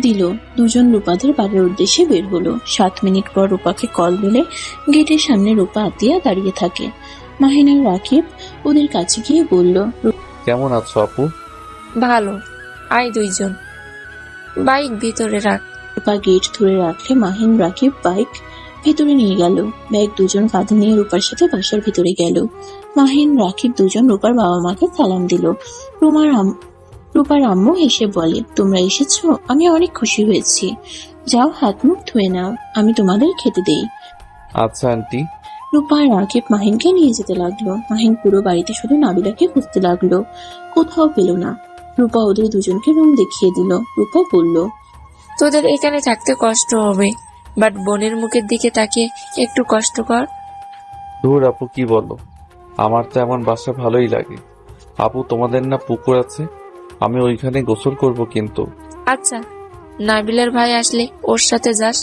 দিল। 2 জন রূপাদের বাড়ির উদ্দেশ্যে বের হলো। 7 মিনিট পর রূপাকে কল দিলে গেটের সামনে রূপা আতিয়া দাঁড়িয়ে থাকে। মাহিন আর রাকিব ওদের কাছে গিয়ে বলল, কেমন আছো আপু? ভালো, আয় 2 জন, বাইক ভিতরে রাখ। রূপা গেট ধরে রাখলে মাহিন রাকিব বাইক ভেতরে নিয়ে গেল। ব্যাগ 2 জন কাঁধে নিয়ে রূপার সাথে বাসার ভিতরে গেল। মাহিন রাকিব 2 জন রূপার বাবা মাকে সালাম দিল। রূপার আম্মু এসে বলে, তোমরা এসেছো, আমি অনেক খুশি হয়েছি। যাও হাত মুখ ধুয়ে নাও, আমি তোমাদের খেতে দেই। আচ্ছা আন্টি। রূপা আর রাকিব মাহিনকে নিয়ে যেতে লাগলো। মাহিন পুরো বাড়িতে শুধু নাবিলাকে খুঁজতে লাগলো, কোথাও পেল না। রূপা ওদের দুজনকে রুম দেখিয়ে দিল। রূপা বলল, তোদের এখানে থাকতে কষ্ট হবে, বাট বোনের মুখের দিকে তাকিয়ে একটু কষ্ট কর। ধুর আপু, কি বলো? আমার তো এমন বাসা ভালোই লাগে। আপু, তোমাদের না পুকুর আছে? আমি ওইখানে গোসল করব কিন্তু। আচ্ছা, নাবিলার ভাই আসলে ওর সাথে যাস,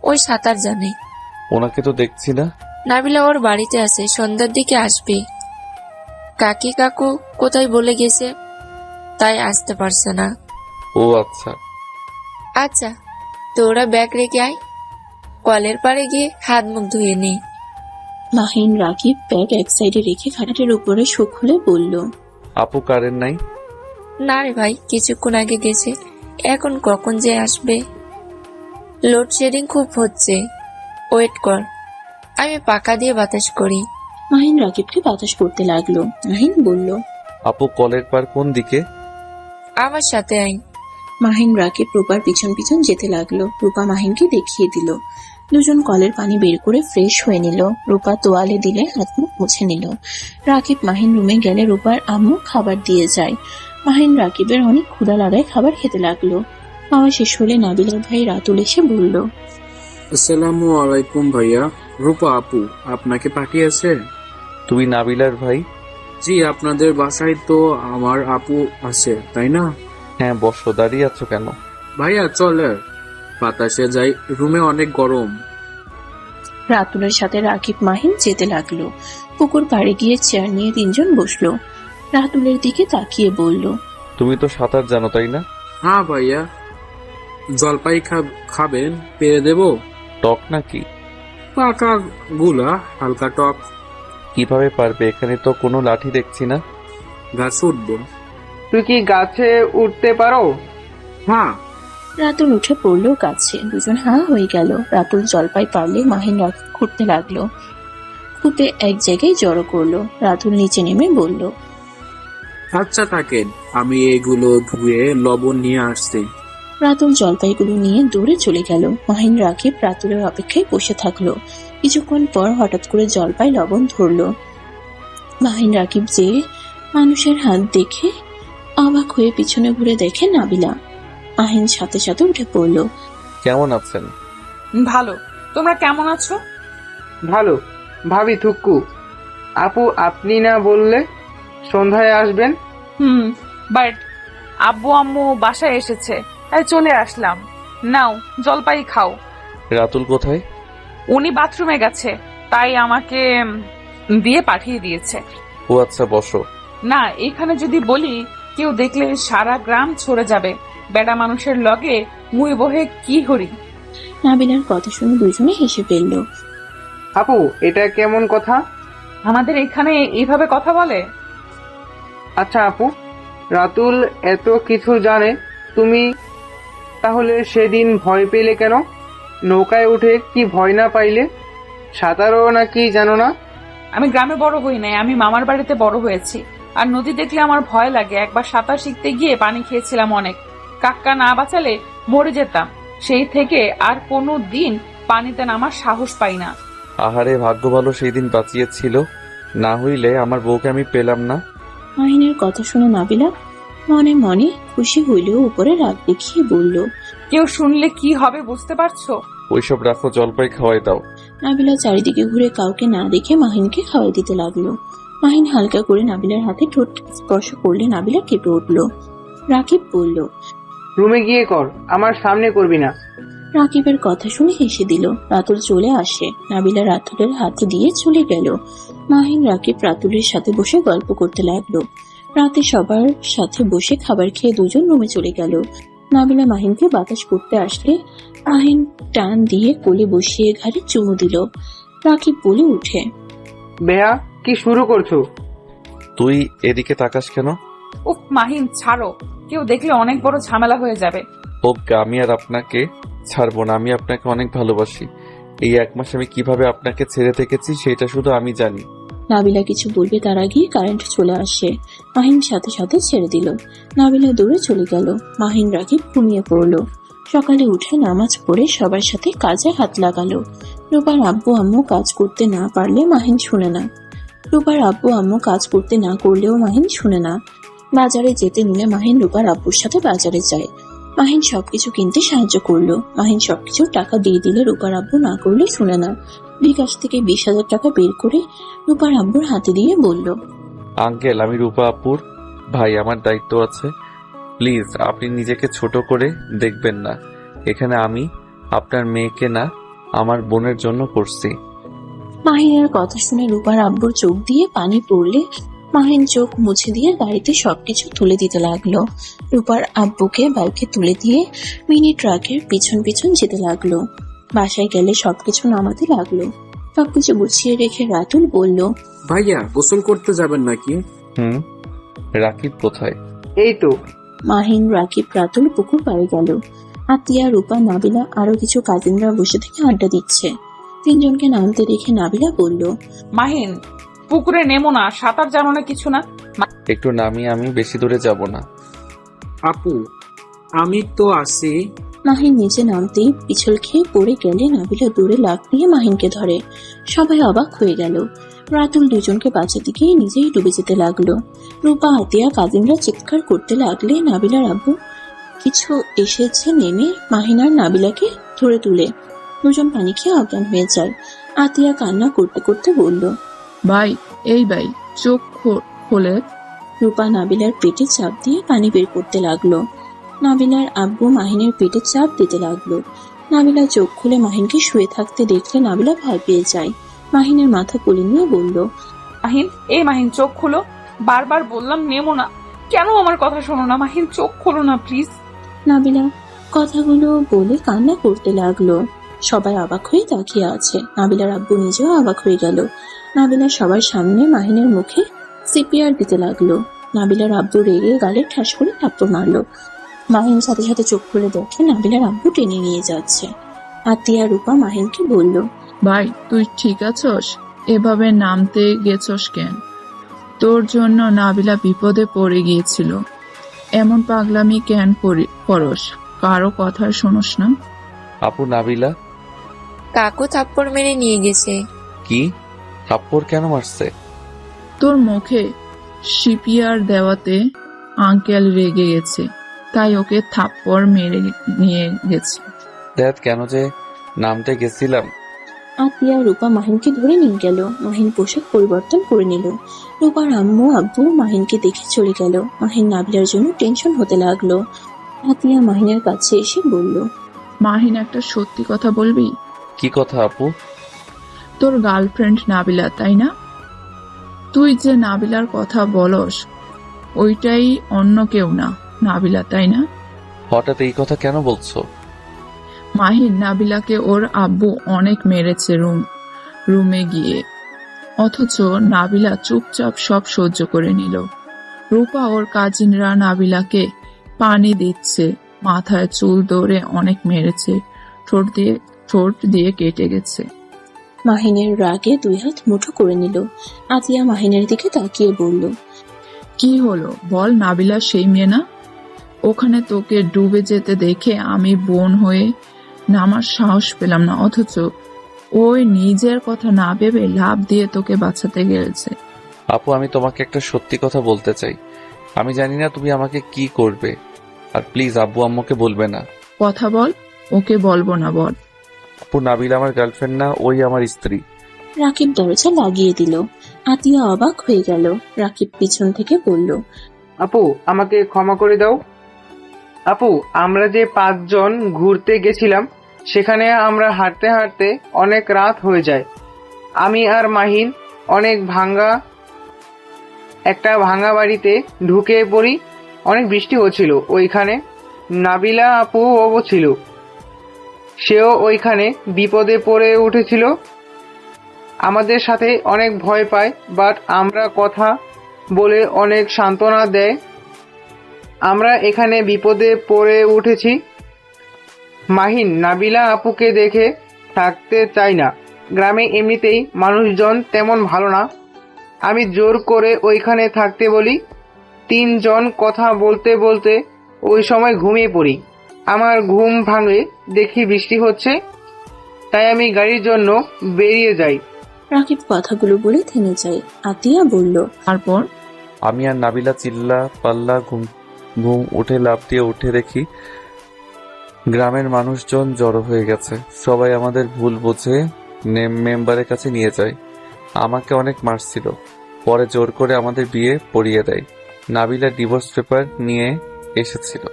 ওই সাঁতার জানে। ওনাকে তো দেখছি না। নাবিলা ওর বাড়িতে আছে, সন্ধ্যার দিকে আসবে। কাকি কাকু কোথায় বলে গেছে, তাই আসতে পারছে না। ও আচ্ছা। আচ্ছা, তোরা ব্যাগ রেখে আয়, কলের পাড়ে গিয়ে হাত মুখ ধুয়ে নে। মাহিন রাকিব ব্যাগ এক সাইডে রেখে খাটের উপরে শোক খুলে বলল, আপু কারেন্ট নাই? না রে ভাই, কিছুক্ষণ আগে গেছে, এখন কখন যে আসবে। লোডশেডিং খুব হচ্ছে, ওয়েট কর, আমি পাকা দিয়ে বাতাস করি। মাহিন রাকিবকে বাতাস করতে লাগলো। মাহিন বলল, আপু কলের পার কোন দিকে? আমার সাথে আয়। মাহিন রাকিব রূপার পিছন পিছন যেতে লাগলো। রূপা মাহিনকে দেখিয়ে দিল। দুজন কলের পানি বের করে ফ্রেশ হয়ে নিল। রূপা তোয়ালে দিলে হাত মুখ মুছে নিল। রাকিব মাহিন রুমে গেলে রূপার আম্মু খাবার দিয়ে যায়। মাহিন রাকিবের অনেক ক্ষুধা লাগায় খাবার খেতে লাগলো। খাওয়া শেষ হলে নাবিলার ভাই রাতুল এসে বলল, আসসালামু আলাইকুম ভাইয়া। রূপা আপু আপনাকে পাঠিয়েছে? তুমি নাবিলার ভাই? জি, আপনাদের বাসায় তো আমার আপু আছে, তাই না? হ্যাঁ, বসো। দাঁড়িয়ে আছো কেন? ভাইয়া চলে বাতাসে যাই, রুমে অনেক গরম। রাতুলের সাথে রাকিব মাহিন যেতে লাগলো। পুকুর পাড়ে গিয়ে চেয়ার নিয়ে তিনজন বসলো। রাতুলের দিকে তাকিয়ে বলল, তুমি তো সাঁতার জানো, তাই না? হ্যাঁ ভাইয়া। জলপাই খাবেন? পেরে দেব? টক নাকি? পাকা গুলা, হালকা টক। কিভাবে পারবে? এখানে তো কোনো লাঠি দেখছি না। গাছ উঠবো। তুই কি গাছে উঠতে পারো? হ্যাঁ। রাতুল উঠে পড়লো গাছে। দুজন হাঁ হয়ে গেল। রাতুল জলপাই পারলে মাহিন রাকিব খুঁড়তে লাগলো। খুঁটে এক জায়গায় জড়ো করলো। রাতুল নিচে নেমে বলল, আচ্ছা থাকেন, আমি এগুলো ধুয়ে লবণ নিয়ে আসছি। রাতুল জলপাইগুলো নিয়ে দৌড়ে চলে গেল। মাহিন রাকিব রাতুলের অপেক্ষায় বসে থাকলো। কিছুক্ষণ পর হঠাৎ করে জলপাই লবণ ধরলো। মাহিন রাকিব যে মানুষের হাত দেখে অবাক হয়ে পিছনে ঘুরে দেখে নাবিলা। মাহিন সাথে সাথে উঠে পড়ল। কেমন আছেন? ভালো, তোমরা কেমন আছো? ভালো। ভাবি থুক্কু, আপু আপনি না বললে সন্ধ্যায় আসবেন? বাট আব্বু আম্মু বাসায় এসেছে, তাই চলে আসলাম। নাও জলপাই খাও। রাতুল কোথায়? উনি বাথরুমে গেছে, তাই আমাকে দিয়ে পাঠিয়ে দিয়েছে। ও আচ্ছা, বসো। না, এখানে যদি বলি কেউ দেখলে সারা গ্রাম ছড়ে যাবে। বেড়া মানুষের লগে মুই বহে কি হরি। নাবিলার কথা শুনে দুজনে হেসে ফেলল। আপু এটা কেমন কথা? আমাদের এখানে এইভাবে কথা বলে? আচ্ছা আপু, রাতুল এত কিছু জানে, তুমি তাহলে সেদিন ভয় পেলে কেন? নৌকায় উঠে কি ভয় না পাইলে? সাঁতারও নাকি জানো না? আমি গ্রামে বড় হই নাই, আমি মামার বাড়িতে বড় হয়েছি। আর নদী দেখলে আমার ভয় লাগে। একবার সাঁতার শিখতে গিয়ে পানি খেয়েছিলাম অনেক, কাক্কা না বাঁচালে মরে যেতাম। সেই থেকে আর কোনো দিন পানিতে নামার সাহস পাই না। আহারে, ভাগ্য ভালো সেই দিন বাঁচিয়েছিল, না হইলে আমার বউকে আমি পেলাম না। মাহিনের কথা শুনে নাবিলা মনে মনে খুশি হইলেও উপরে রাগ দেখিয়ে বলল, কেউ শুনলে কি হবে বুঝতে পারছো? ওইসব রাখো, জলপাই খাওয়াই দাও। নাবিলা চারিদিকে ঘুরে কাউকে না দেখে মাহিনকে খাওয়াই দিতে লাগলো। মাহিন হালকা করে নাবিলার হাতে ঠোঁট স্পর্শ করলে নাবিলা কেঁপে উঠল। রাকিব বলল, রুমে গিয়ে কর, আমার সামনে করবি না। রাকিবের কথা শুনে হেসে দিল। রাতুল চলে আসে। নাবিলা রাতুলের হাতে দিয়ে চলে গেল। মাহিন রাকিব রাতুলের সাথে বসে গল্প করতে লাগলো। রাতে সবার সাথে বসে খাবার খেয়ে দুজন রুমে চলে গেল। নাবিলা মাহিনকে বাতাস করতে আসলে মাহিন টান দিয়ে কোলে বসিয়ে ঘাড়ে চুমু দিল। রাকিব বলে উঠে, বেয়া কি শুরু করছো? তুই এদিকে তাকাস কেন? উফ মাহিন, ছাড়ো, কেউ দেখলে অনেক বড় ঝামেলা হয়ে যাবে। ওকে, আমি আর আপনাকে ছাড়বো না। আমি আপনাকে অনেক ভালোবাসি। এই 1 মাস আমি কিভাবে আপনাকে ছেড়ে থেকেছি সেটা শুধু আমি জানি। নাবিলা কিছু বলবে তার আগেই কারেন্ট চলে আসে। মাহিন সাথে সাথে ছেড়ে দিল। নাবিলা দৌড়ে চলে গেল। মাহিন রাকিব ঘুমিয়ে পড়ল। সকালে উঠে নামাজ পড়ে সবার সাথে কাজে হাত লাগালো। রূপার আব্বু আম্মু কাজ করতে না পারলে মাহিন শুনে না। রূপার আব্বু আম্মু কাজ করতে না করলেও মাহিন শুনে না। বাজারে যেতে নিলে মাহিন রূপার আব্বুর সাথে বাজারে যায়। মাহিন সবকিছু কিনতে সাহায্য করলো। মাহিন সবকিছু টাকা দিয়ে দিলে রূপার আব্বু না করলে শুনে না। বিকাশ থেকে 20,000 টাকা বের করে রূপার আব্বুর হাতে দিয়ে বলল, আঙ্কেল, আমি রূপা আপুর ভাই, আমার দায়িত্ব আছে। প্লিজ আপনি নিজেকে ছোট করে দেখবেন না। এখানে আমি আপনার মেয়েকে না, আমার বোনের জন্য করছি। মাহিনের কথা শুনে রূপার আব্বুর চোখ দিয়ে পানি পড়লে মাহিন চোখ মুছে দিয়ে গাড়িতে সবকিছু তুলে দিতে লাগলো। রূপার আব্বুকে বাইকে তুলে দিয়ে মিনি ট্রাকের পিছন পিছন যেতে লাগলো। বাসায় গেলে সবকিছু নামাতে লাগলো। সবকিছু গুছিয়ে রেখে রাতুল বলল, ভাইয়া গোসল করতে যাবেন নাকি? রাকিব কোথায়? এই তো। মাহিন, রাকিব, রাতুল পুকুর পাড়ে গেল। আতিয়া, রূপা, নাবিলা আরো কিছু কাজিনরা বসে থেকে আড্ডা দিচ্ছে। তিনজনকে নামতে দেখে নাবিলা বলল, মাহিন, পুকুরে নেমো না, সাঁতার জানো না কিছু না। একটু নামিয়ে, আমি বেশি দূরে যাব না। আপু আমি তো আছি। মাহিন নিচে নামতেই পিছল খেয়ে পড়ে গেলে নাবিলা দূরে লাফ দিয়ে মাহিনকে ধরে। সবাই অবাক হয়ে গেল। রাতুল দুজনকে বাঁচাতে গিয়ে নিজেই ডুবে যেতে লাগলো। রূপা, আতিয়া, কাজিনরা চিৎকার করতে লাগলে নাবিলার আব্বু কিছু এসেছে নেমে মাহিন আর নাবিলাকে ধরে তুলে। দুজন পানি খেয়ে অজ্ঞান হয়ে যায়। আতিয়া কান্না করতে করতে বলল, ভাই, এই ভাই, চোখ খোলে। রূপা নাবিলার পেটে চাপ দিয়ে পানি বের করতে লাগলো। নাবিলার আব্বু মাহিনের পেটে চাপ দিতে লাগলো। নাবিলা চোখ খুলে মাহিনকে শুয়ে থাকতে দেখলে নাবিলা ভয় পেয়ে যায়। মাহিনের মাথা কোলে নিয়ে বলল, মাহিন, এই মাহিন চোখ খুলো। বারবার বললাম নেমো না, কেন আমার কথা শোনো না? মাহিন চোখ খোলো না প্লিজ। নাবিলা কথাগুলো বলে কান্না করতে লাগলো। সবাই অবাক হয়ে তাকিয়ে আছে। নাবিলার আব্বু নিজেও অবাক হয়ে গেল। নাবিলা সবার সামনে মাহিনের মুখে সিপিআর দিতে লাগলো। নাবিলার আব্বু রেগে গালে ঠাস করে থাপ্পড় মারলো। মাহিন সাথে সাথে চোখ খুলে দেখে নাবিলার আব্বু টেনে নিয়ে যাচ্ছে। আতিয়া, রূপা মাহিনকে বলল, ভাই, তুই ঠিক আছস? এভাবে নামতে গেছস কেন? তোর জন্য নাবিলা বিপদে পড়ে গিয়েছিল। এমন পাগলামি কেন করস? কারো কথা শোনস না? আপু, নাবিলা কাকু থাপ্পড় মেরে নিয়ে গেছে। কি? থাপ্পড় কেন মারছে? তোর মুখে সিপিআর দেওয়াতে আঙ্কেল রেগে গেছে, তাই ওকে থাপ্পড় মেরে নিয়ে গেছে। দেখ, কেন যে নামতে গেছিলাম। আতিয়া, রূপা মাহিনকে ধরে নিয়ে গেল। মাহিন পোশাক পরিবর্তন করে নিল। রূপার আম্মু আব্বু মাহিনকে দেখে চলে গেল। মাহিন নাবিলার জন্য টেনশন হতে লাগলো। আতিয়া মাহিনের কাছে এসে বলল, মাহিন, একটা সত্যি কথা বলবি? কি কথা আপু? তোর গার্লফ্রেন্ড নাবিলা, তাই না? তুই যে নাবিলার কথা বলস, ওইটাই অন্য কেউ না, নাবিলা, তাই না? হঠাৎ এই কথা কেন বলছো? মাহিন, নাবিলাকে ওর আব্বু অনেক মেরেছে রুমে গিয়ে, অথচ নাবিলা চুপচাপ সব সহ্য করে নিল। রূপা ওর কাজিনরা নাবিলাকে পানি দিচ্ছে, মাথায় চুল ধরে অনেক মেরেছে, ঠোঁট দিয়ে কেটে গেছে। মাহিনের রাগে 2 হাত মুঠো করে নিল। আতিয়া মাহিনের দিকে তাকিয়ে বলল, কি হলো বল? নাবিলা সেই মেয়ে না? ওখানে তোকে ডুবে যেতে দেখে আমি বোন হয়ে নামার সাহস পেলাম না, অথচ ওই নিজের কথা না ভেবে লাভ দিয়ে তোকে বাঁচাতে গেছে। আপু, আমি তোমাকে একটা সত্যি কথা বলতে চাই। আমি জানি না তুমি আমাকে কি করবে, আর প্লিজ আব্বু আম্মুকে বলবে না। কথা বল। ওকে বলবো না, বল। আপু, নাবিলা আমার গার্লফ্রেন্ড না, ওই আমার স্ত্রী। রাকিব দরজা লাগিয়ে দিল। আতিয়া অবাক হয়ে গেল। রাকিব পিছন থেকে বলল, আপু আমাকে ক্ষমা করে দাও। আপু, আমরা যে 5 জন ঘুরতে গেছিলাম, সেখানে আমরা হাঁটতে হাঁটতে অনেক রাত হয়ে যায়। আমি আর মাহিন অনেক একটা ভাঙা বাড়িতে ঢুকে পড়ি। অনেক বৃষ্টি হচ্ছিল ওইখানে। নাবিলা আপুও ছিল, সেও ওইখানে বিপদে পড়ে উঠেছিল। আমাদের সাথে অনেক ভয় পায়, বাট আমরা কথা বলে অনেক সান্ত্বনা দেয়। আমরা এখানে বিপদে পড়ে উঠেছি। মাহিন নাবিলা আপুকে দেখে থাকতে চাই না। গ্রামে এমনিতেই মানুষজন তেমন ভালো না। আমি জোর করে ওইখানে থাকতে বলি। 3 জন কথা বলতে বলতে ওই সময় ঘুমিয়ে পড়ি। আমার ঘুম ভাঙে, দেখি বৃষ্টি হচ্ছে, তাই আমি গাড়ির জন্য বেরিয়ে যাই। রাকিব কথাগুলো বলে থেমে যায়। আতিয়া বলল, তারপর আমি আর নাবিলা চিল্লা পাল্লা ঘুম ঘুম উঠে লাফ দিয়ে উঠে দেখি গ্রামের মানুষজন জড়ো হয়ে গেছে। সবাই আমাদের ভুল বুঝে মেম্বারের কাছে নিয়ে যায়। আমাকে অনেক মারছিল, পরে জোর করে আমাদের বিয়ে পড়িয়ে দেয়। নাবিলা ডিভোর্স পেপার নিয়ে এসেছিল,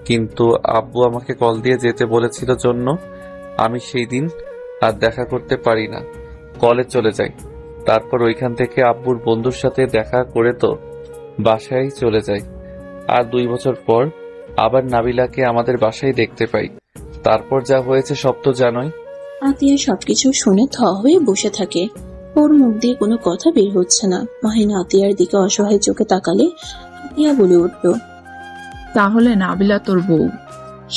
কিন্তু আব্বু আমাকে কল দিয়ে যেতে বলেছিল জন্য আমি সেই দিন আর দেখা করতে পারি না, কলে চলে যাই। তারপর ওইখান থেকে আব্বুর বন্ধুর সাথে দেখা করে তো বাসায় চলে যাই। আর 2 বছর পর আবার নাবিলাকে আমাদের বাসায় দেখতে পাই। তারপর যা হয়েছে সব তো জানোই। আতিয়া সবকিছু শুনে থ হয়ে বসে থাকে। ওর মুখ দিয়ে কোনো কথা বের হচ্ছে না। মাহিন আতিয়ার দিকে অসহায় চোখে তাকালে আতিয়া বলে উঠল, তাহলে নাবিলা তোর বউ,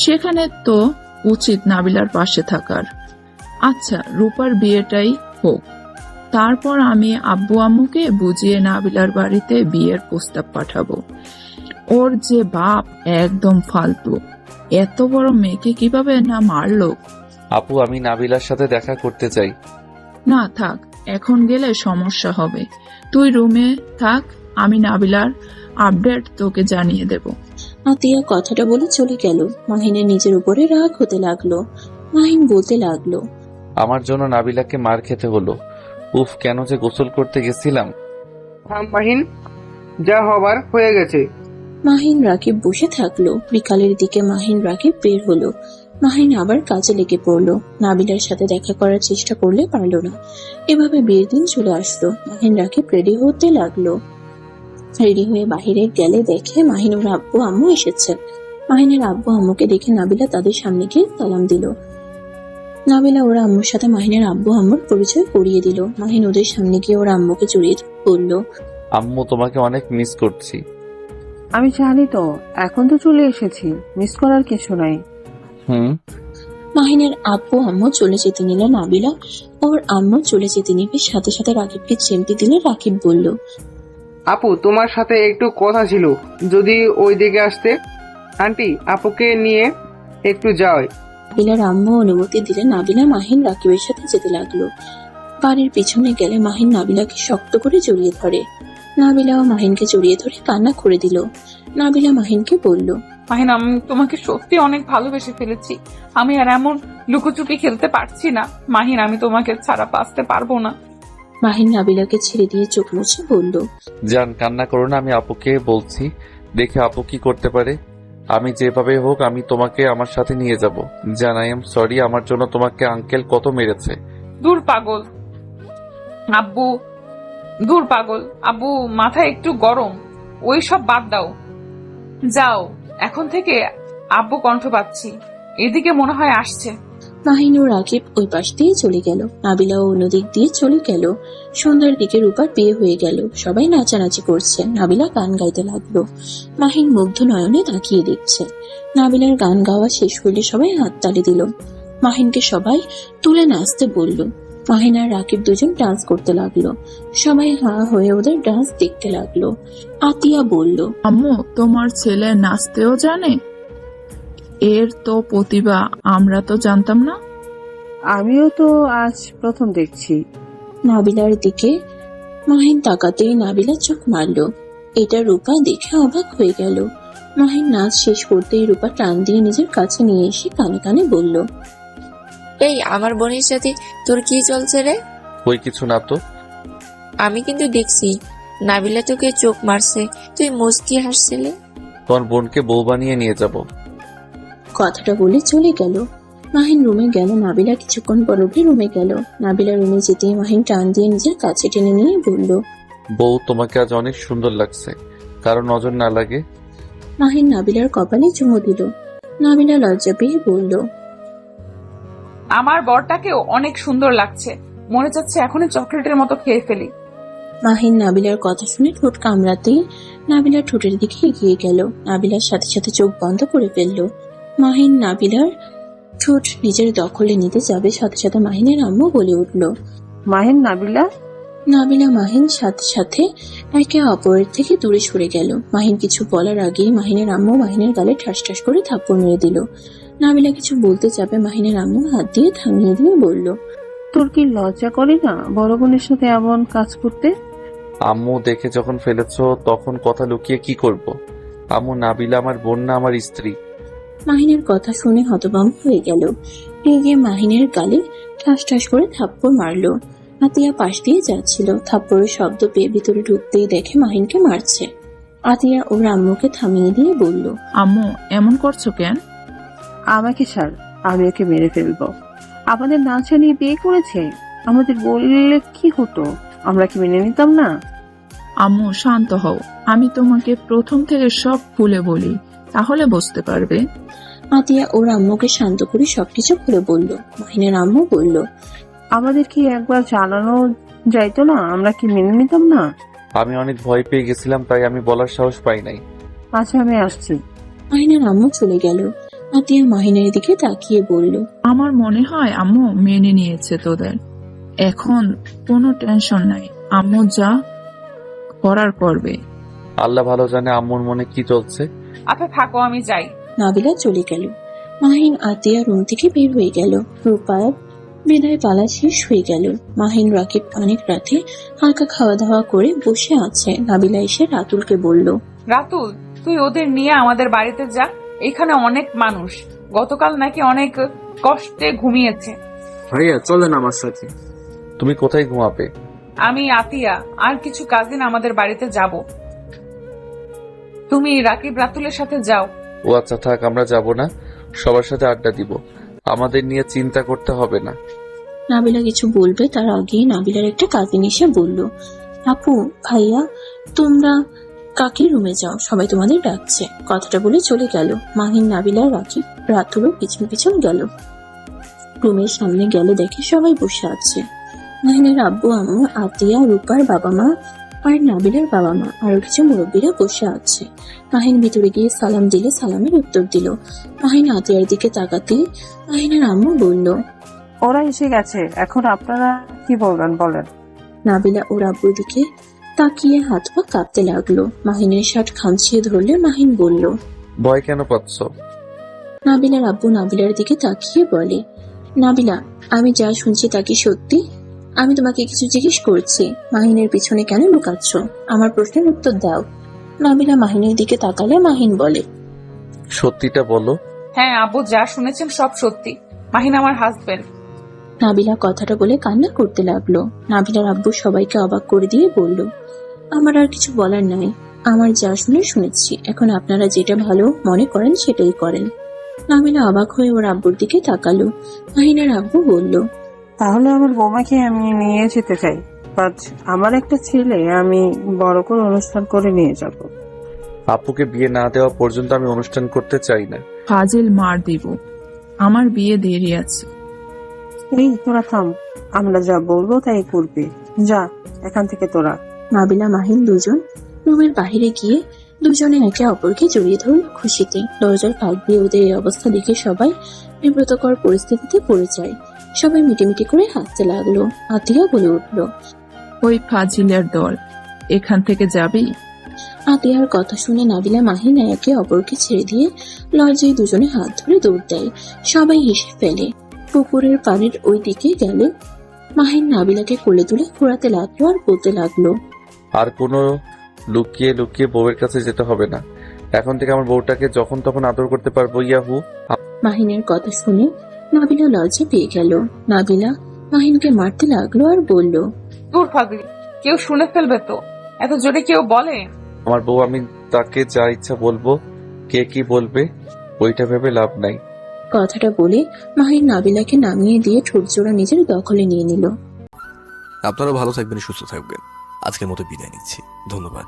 সেখানে তো উচিত নাবিলার পাশে থাকার। আচ্ছা, রূপার বিয়েটাই হোক, তারপর আমি আব্বু আম্মুকে বুঝিয়ে নাবিলার বাড়িতে বিয়ের প্রস্তাব পাঠাবো। ওর যে বাপ একদম ফালতু, এত বড় মেয়েকে কিভাবে না মারলো। আপু, আমি নাবিলার সাথে দেখা করতে চাই। না থাক, এখন গেলে সমস্যা হবে। তুই রুমে থাক, আমি নাবিলার আপডেট তোকে জানিয়ে দেব। আতিয়া কথাটা বলে চলে গেল। মাহিনের নিজের উপরে রাগ হতে লাগলো। মাহিন বলতে লাগলো, আমার জন্য নাবিলাকে মার খেতে হলো। উফ, কেন যে গোসল করতে গেছিলাম। থাম মাহিন, যা হবার হয়ে গেছে। মাহিন রাকিব বসে থাকলো। বিকালের দিকে মাহিন রাকিব বের হলো। মাহিন আবার কাজে লেগে পড়লো। নাবিলার সাথে দেখা করার চেষ্টা করলে পারলো না। এভাবে বিয়ের দিন চলে আসলো। মাহিন রাকিব রেডি হতে লাগলো। রেডি হয়ে বাহিরে গেলে দেখে মাহিন ওর আব্বু আম্মু এসেছে। মাহিনের আব্বু আম্মুকে দেখে নাবিলা তাদের সামনে গিয়ে সালাম দিল। নাবিলা ওর আম্মুর সাথে মাহিনের আব্বু আম্মুর পরিচয় করিয়ে দিল। মাহিন ওদের সামনে গিয়ে ওর আম্মুকে জড়িয়ে বলল, আম্মু, তোমাকে অনেক মিস করছি। আমি জানি তো, এখন তো চলে এসেছি, মিস করার কিছু নাই। মাহিনের আব্বু আম্মু চলে যেতে নিল। নাবিলা ওর আম্মু চলে যেতে নিবে, সাথে সাথে রাকিবকে চেমটি দিলে। রাকিব বলল, আপু, তোমার সাথে একটু কথা ছিল, যদি ওই দিকে আসতে। আন্টি, আপুকে নিয়ে একটু যাই। নাবিলার আম্মু অনুমতি দিলে নাবিলা মাহিন রাকিবের সাথে যেতে লাগলো। বাড়ির পিছনে গেলে মাহিন নাবিলাকে শক্ত করে জড়িয়ে ধরে। নাবিলাও মাহিনকে জড়িয়ে ধরে কান্না করে দিল। নাবিলা মাহিনকে বলল, মাহিন, আমি তোমাকে সত্যি অনেক ভালোবেসে ফেলেছি। আমি আর এমন লুকোচুপি খেলতে পারছি না। মাহিন, আমি তোমাকে ছাড়া বাঁচতে পারবো না। মাহিন নাবিলাকে ছেড়ে দিয়ে চোখ মুছে বলল, জান, কান্না করো না, আমি আপুকে বলছি, দেখে আপু কি করতে পারে। আমি যেভাবে হোক আমি তোমাকে আমার সাথে নিয়ে যাব। জান, আই এম সরি, আমার জন্য তোমাকে আঙ্কেল কত মেরেছে। দূর পাগল আব্বু, দূর পাগল আব্বু, মাথা একটু গরম, ওই সব বাদ দাও। যাও, এখন থেকে আব্বু কণ্ঠ পাচ্ছি, এদিকে মনে হয় আসছে। মাহিন ও রাকিব ওই পাশ দিয়ে চলে গেল। নাবিলা অন্যদিক দিয়ে চলে গেল। সন্ধ্যার দিকে রূপার বিয়ে হয়ে গেল। সবাই নাচানাচি করছে। নাবিলা গান গাইতে লাগলো। মাহিন মুগ্ধ নয়নে তাকিয়ে দেখছে। নাবিলার গান গাওয়া শেষ হলে সবাই হাততালি দিল। মাহিনকে সবাই তুলে নাচতে বলল। মাহিন আর রাকিব দুজন ডান্স করতে লাগলো। সবাই হা হয়ে ওদের ডান্স দেখতে লাগলো। আতিয়া বলল, আম্মু, তোমার ছেলে নাচতেও জানে? এর তো প্রতিভা, আমরা তো জানতাম না। আমিও তো আজ প্রথম দেখছি। নাবিলার দিকে মাহিন তাকাতেই নাবিলা চোখ মারল। এটা রূপা দেখে অবাক হয়ে গেল। মাহিন নাচ শেষ করতেই রূপা টান দিয়ে নিজের কাছে নিয়ে এসে কানে কানে বলল, এই আমার বোনের সাথে তোর কি চলছে রে? ওই কিছু না তো। আমি কিন্তু দেখছি নাবিলা তোকে চোখ মারছে, তুই মুচকি হাসছিলে। তোমার বোনকে বউ বানিয়ে নিয়ে যাব। কথাটা বলে চলে গেল। মাহিন রুমে গেল। নাবিলা কিছুক্ষণ পর উঠে রুমে গেল। নাবিলা রুমে যেতেই মাহিন টান দিয়ে নিজের কাছে টেনে নিয়ে বলল, বউ, তোমাকে আজ অনেক সুন্দর লাগছে, কারো নজর না লাগে। মাহিন নাবিলার কপালে চুমু দিল। নাবিলা লজ্জা পেয়ে বলল, আমার বরটাকেও অনেক সুন্দর লাগছে, মনে যাচ্ছে এখনই চকলেটের মতো খেয়ে ফেলি। মাহিন নাবিলার কথা শুনে ঠোঁট কামড়াতেই নাবিলার ঠোঁটের দিকে এগিয়ে গেল। নাবিলার সাথে সাথে চোখ বন্ধ করে ফেলল। মাহিন নাবিলার ঠোঁট নিজের দখলে নিতে যাবে, সাথে সাথে মাহিনের আম্মু বলে উঠল, মাহিন, নাবিলা নাবিলা মাহিন সাথে সাথে একে অপরের থেকে দূরে সরে গেল। মাহিন কিছু বলার আগেই মাহিনের আম্মু মাহিনের গালে ঠাস ঠাস করে থাপ্পড় মেরে দিল। নাবিলা কিছু বলতে যাবে, মাহিনের আম্মু হাত দিয়ে থামিয়ে দিয়ে বলল, তোর কি লজ্জা করে না বড় বোনের সাথে এমন কাজ করতে? আম্মু দেখে যখন ফেলেছো তখন কথা লুকিয়ে কি করব? আম্মু, নাবিলা আমার বোন না, আমার স্ত্রী। মাহিনের কথা শুনে হতভম্ব হয়ে গেল। রেগে মাহিনের গালে ঠাস ঠাস করে থাপ্পড় মারলো। আতিয়া পাশ দিয়ে যাচ্ছিল, থাপ্পড়ের শব্দ পেয়ে ভিতরে ঢুকতেই দেখে মাহিনকে মারছে। আতিয়া ওর আম্মুকে থামিয়ে দিয়ে বলল, আম্মু এমন করছো কেন? আমাকে ছাড়, আমি ওকে মেরে ফেলবো। আমাদের না জানিয়ে বিয়ে করেছে, আমাদের বললে কি হতো? আমরা কি মেনে নিতাম না? আম্মু শান্ত হও, আমি তোমাকে প্রথম থেকে সব খুলে বলি, তাহলে বুঝতে পারবে। আতিয়া ওর আম্মুকে শান্ত করে সবকিছু খুলে বলল। মাহিনের আম্মু বলল, আমাদের কি একবার জানানো যাইতো না? আমরা কি মেনে নিতাম না? আমি অনেক ভয় পেয়ে গেছিলাম, তাই আমি বলার সাহস পাই নাই। আচ্ছা, আমি আসছি। মাহিনের আম্মু চলে গেল। আতিয়া মাহিনের দিকে তাকিয়ে বলল, আমার মনে হয় আম্মু মেনে নিয়েছে তোদের, এখন কোনো টেনশন নাই, আম্মু যা করার করবে। আল্লাহ ভালো জানে আম্মুর মনে কি চলছে। আচ্ছা থাকো, আমি যাই। নাবিলা চলে গেল। মাহিন আতিয়া রুম থেকে বের হয়ে গেল। রূপার বিদায় পালা শেষ হয়ে গেল। মাহিন রাকিব অনেক রাতে হালকা খাওয়া দাওয়া করে বসে আছে। নাবিলা এসে রাতুলকে বলল, রাতুল, তুই ওদের নিয়ে আমাদের বাড়িতে যা, এখানে অনেক মানুষ গতকাল নাকি অনেক কষ্টে ঘুমিয়েছে। ভাইয়া চলেন আমার সাথে। তুমি কোথায় ঘুমাবে? আমি, আতিয়া আর কিছু কাজিন আমাদের বাড়িতে যাব। তুমি রাকিব রাতুলের সাথে যাও। ও আচ্ছা, থাক, আমরা যাব না, সবার সাথে আড্ডা দিব, আমাদের নিয়ে চিন্তা করতে হবে না। নাবিলা কিছু বলবে তার আগেই নাবিলার একটা কাজিন এসে বলল, আপু ভাইয়া তোমরা কাকির রুমে যাও, সবাই তোমাদের ডাকছে। কথাটা বলে চলে গেল। মাহিন, নাবিলা, রাকিব, রাতুলও পিছন পিছন গেল। রুমের সামনে গেলে দেখে সবাই বসে আছে। মাহিনের আব্বু আম্মু, আতিয়া, রূপার বাবা মা আর নাবিলার বাবা মা, আরো কিছু মুরব্বীরা বসে আছে। মাহিন ভিতরে গিয়ে সালাম দিলে সালামের উত্তর দিল। মাহিন আতিয়ার দিকে তাকাতেই মাহিনের আম্মু বলল, ওরা এসে গেছে, এখন আপনারা কি বলবেন বলেন। নাবিলা ওর আব্বুর দিকে তাকিয়ে হাত পা কাঁপতে লাগলো। মাহিনের শার্ট খামচিয়ে ধরলে মাহিন বলল, ভয় কেন পাচ্ছ? নাবিলার আব্বু নাবিলার দিকে তাকিয়ে বলে, নাবিলা আমি যা শুনছি তা কি সত্যি? আমি তোমাকে কিছু জিজ্ঞেস করছি, মাহিনের পিছনে কেন লুকাচ্ছ? আমার প্রশ্নের উত্তর দাও। নাবিলা মাহিনের দিকে তাকালে মাহিন বলে, সত্যিটা বলো। হ্যাঁ আব্বু, যা শুনেছেন সব সত্যি, মাহিন আমার হাজবেন্ড। নাবিলা কথাটা বলে কান্না করতে লাগলো। নাবিলার আব্বু সবাইকে অবাক করে দিয়ে বলল, আমার আর কিছু বলার নাই, আমার যা শুনেছি, এখন আপনারা যেটা ভালো মনে করেন সেটাই করেন। নাবিলা অবাক হয়ে ওর আব্বুর দিকে তাকালো। মাহিনের আব্বু বলল, তাহলে আমার বৌমাকে আমি নিয়ে যেতে চাই, বাট আমার একটা ছেলে আমি বড় করে অনুষ্ঠান করে নিয়ে যাব। আপুকে বিয়ে না দেওয়া পর্যন্ত আমি অনুষ্ঠান করতে চাই না। ফাজিল মার দিব, আমার বিয়ে দেরি আছে। এই তোরা থাম, আমরা যা বলবো তাই করবি, যা এখান থেকে তোরা। নাবিলা মাহিন দুজন রুমের বাহিরে গিয়ে দুজনে একে অপরকে জড়িয়ে ধরল খুশিতে। দরজার ফাঁক দিয়ে ওদের এই অবস্থা দেখে সবাই বিব্রতকর পরিস্থিতিতে পড়ে যায়। সবাই মিটিমিটি করে হাসতে লাগলো। আতিয়া বলে উঠল, ওই ফাজিলের দল, এখান থেকে যাবি? আতিয়ার কথা শুনে নাবিলা মাহিন একে অপরকে ছেড়ে দিয়ে লজ্জায় দুজনে হাত ধরে দৌড় দেয়। সবাই হেসে ফেলে। পুকুরের পানির ওই দিকে গেলে মাহিন নাবিলাকে কোলে তুলে ঘোরাতে লাগলো আর বলতে লাগলো, আর কোনো লুকিয়ে লুকিয়ে বউয়ের কাছে যেতে হবে না, এখন থেকে আমার বউটাকে যখন তখন আদর করতে পারবো। ইয়াহু। মাহিনের কথা শুনে নাবিলা লজ্জা পেয়ে গেল। নাবিলা মাহিনকে মারতে লাগলো আর বলল, দূর ফাজিল, কেউ শুনে ফেলবে তো, এত জোরে কেউ বলে? আমার বউ, আমি তাকে যা ইচ্ছা বলবো, কে কি বলবে ওইটা ভেবে লাভ নাই। কথাটা বলে মাহিন নাবিলাকে নামিয়ে দিয়ে ঠোঁট জোড়া নিজের দখলে নিয়ে নিল। আপনারা ভালো থাকবেন, সুস্থ থাকবেন। আজকের মতো বিদায় নিচ্ছি, ধন্যবাদ।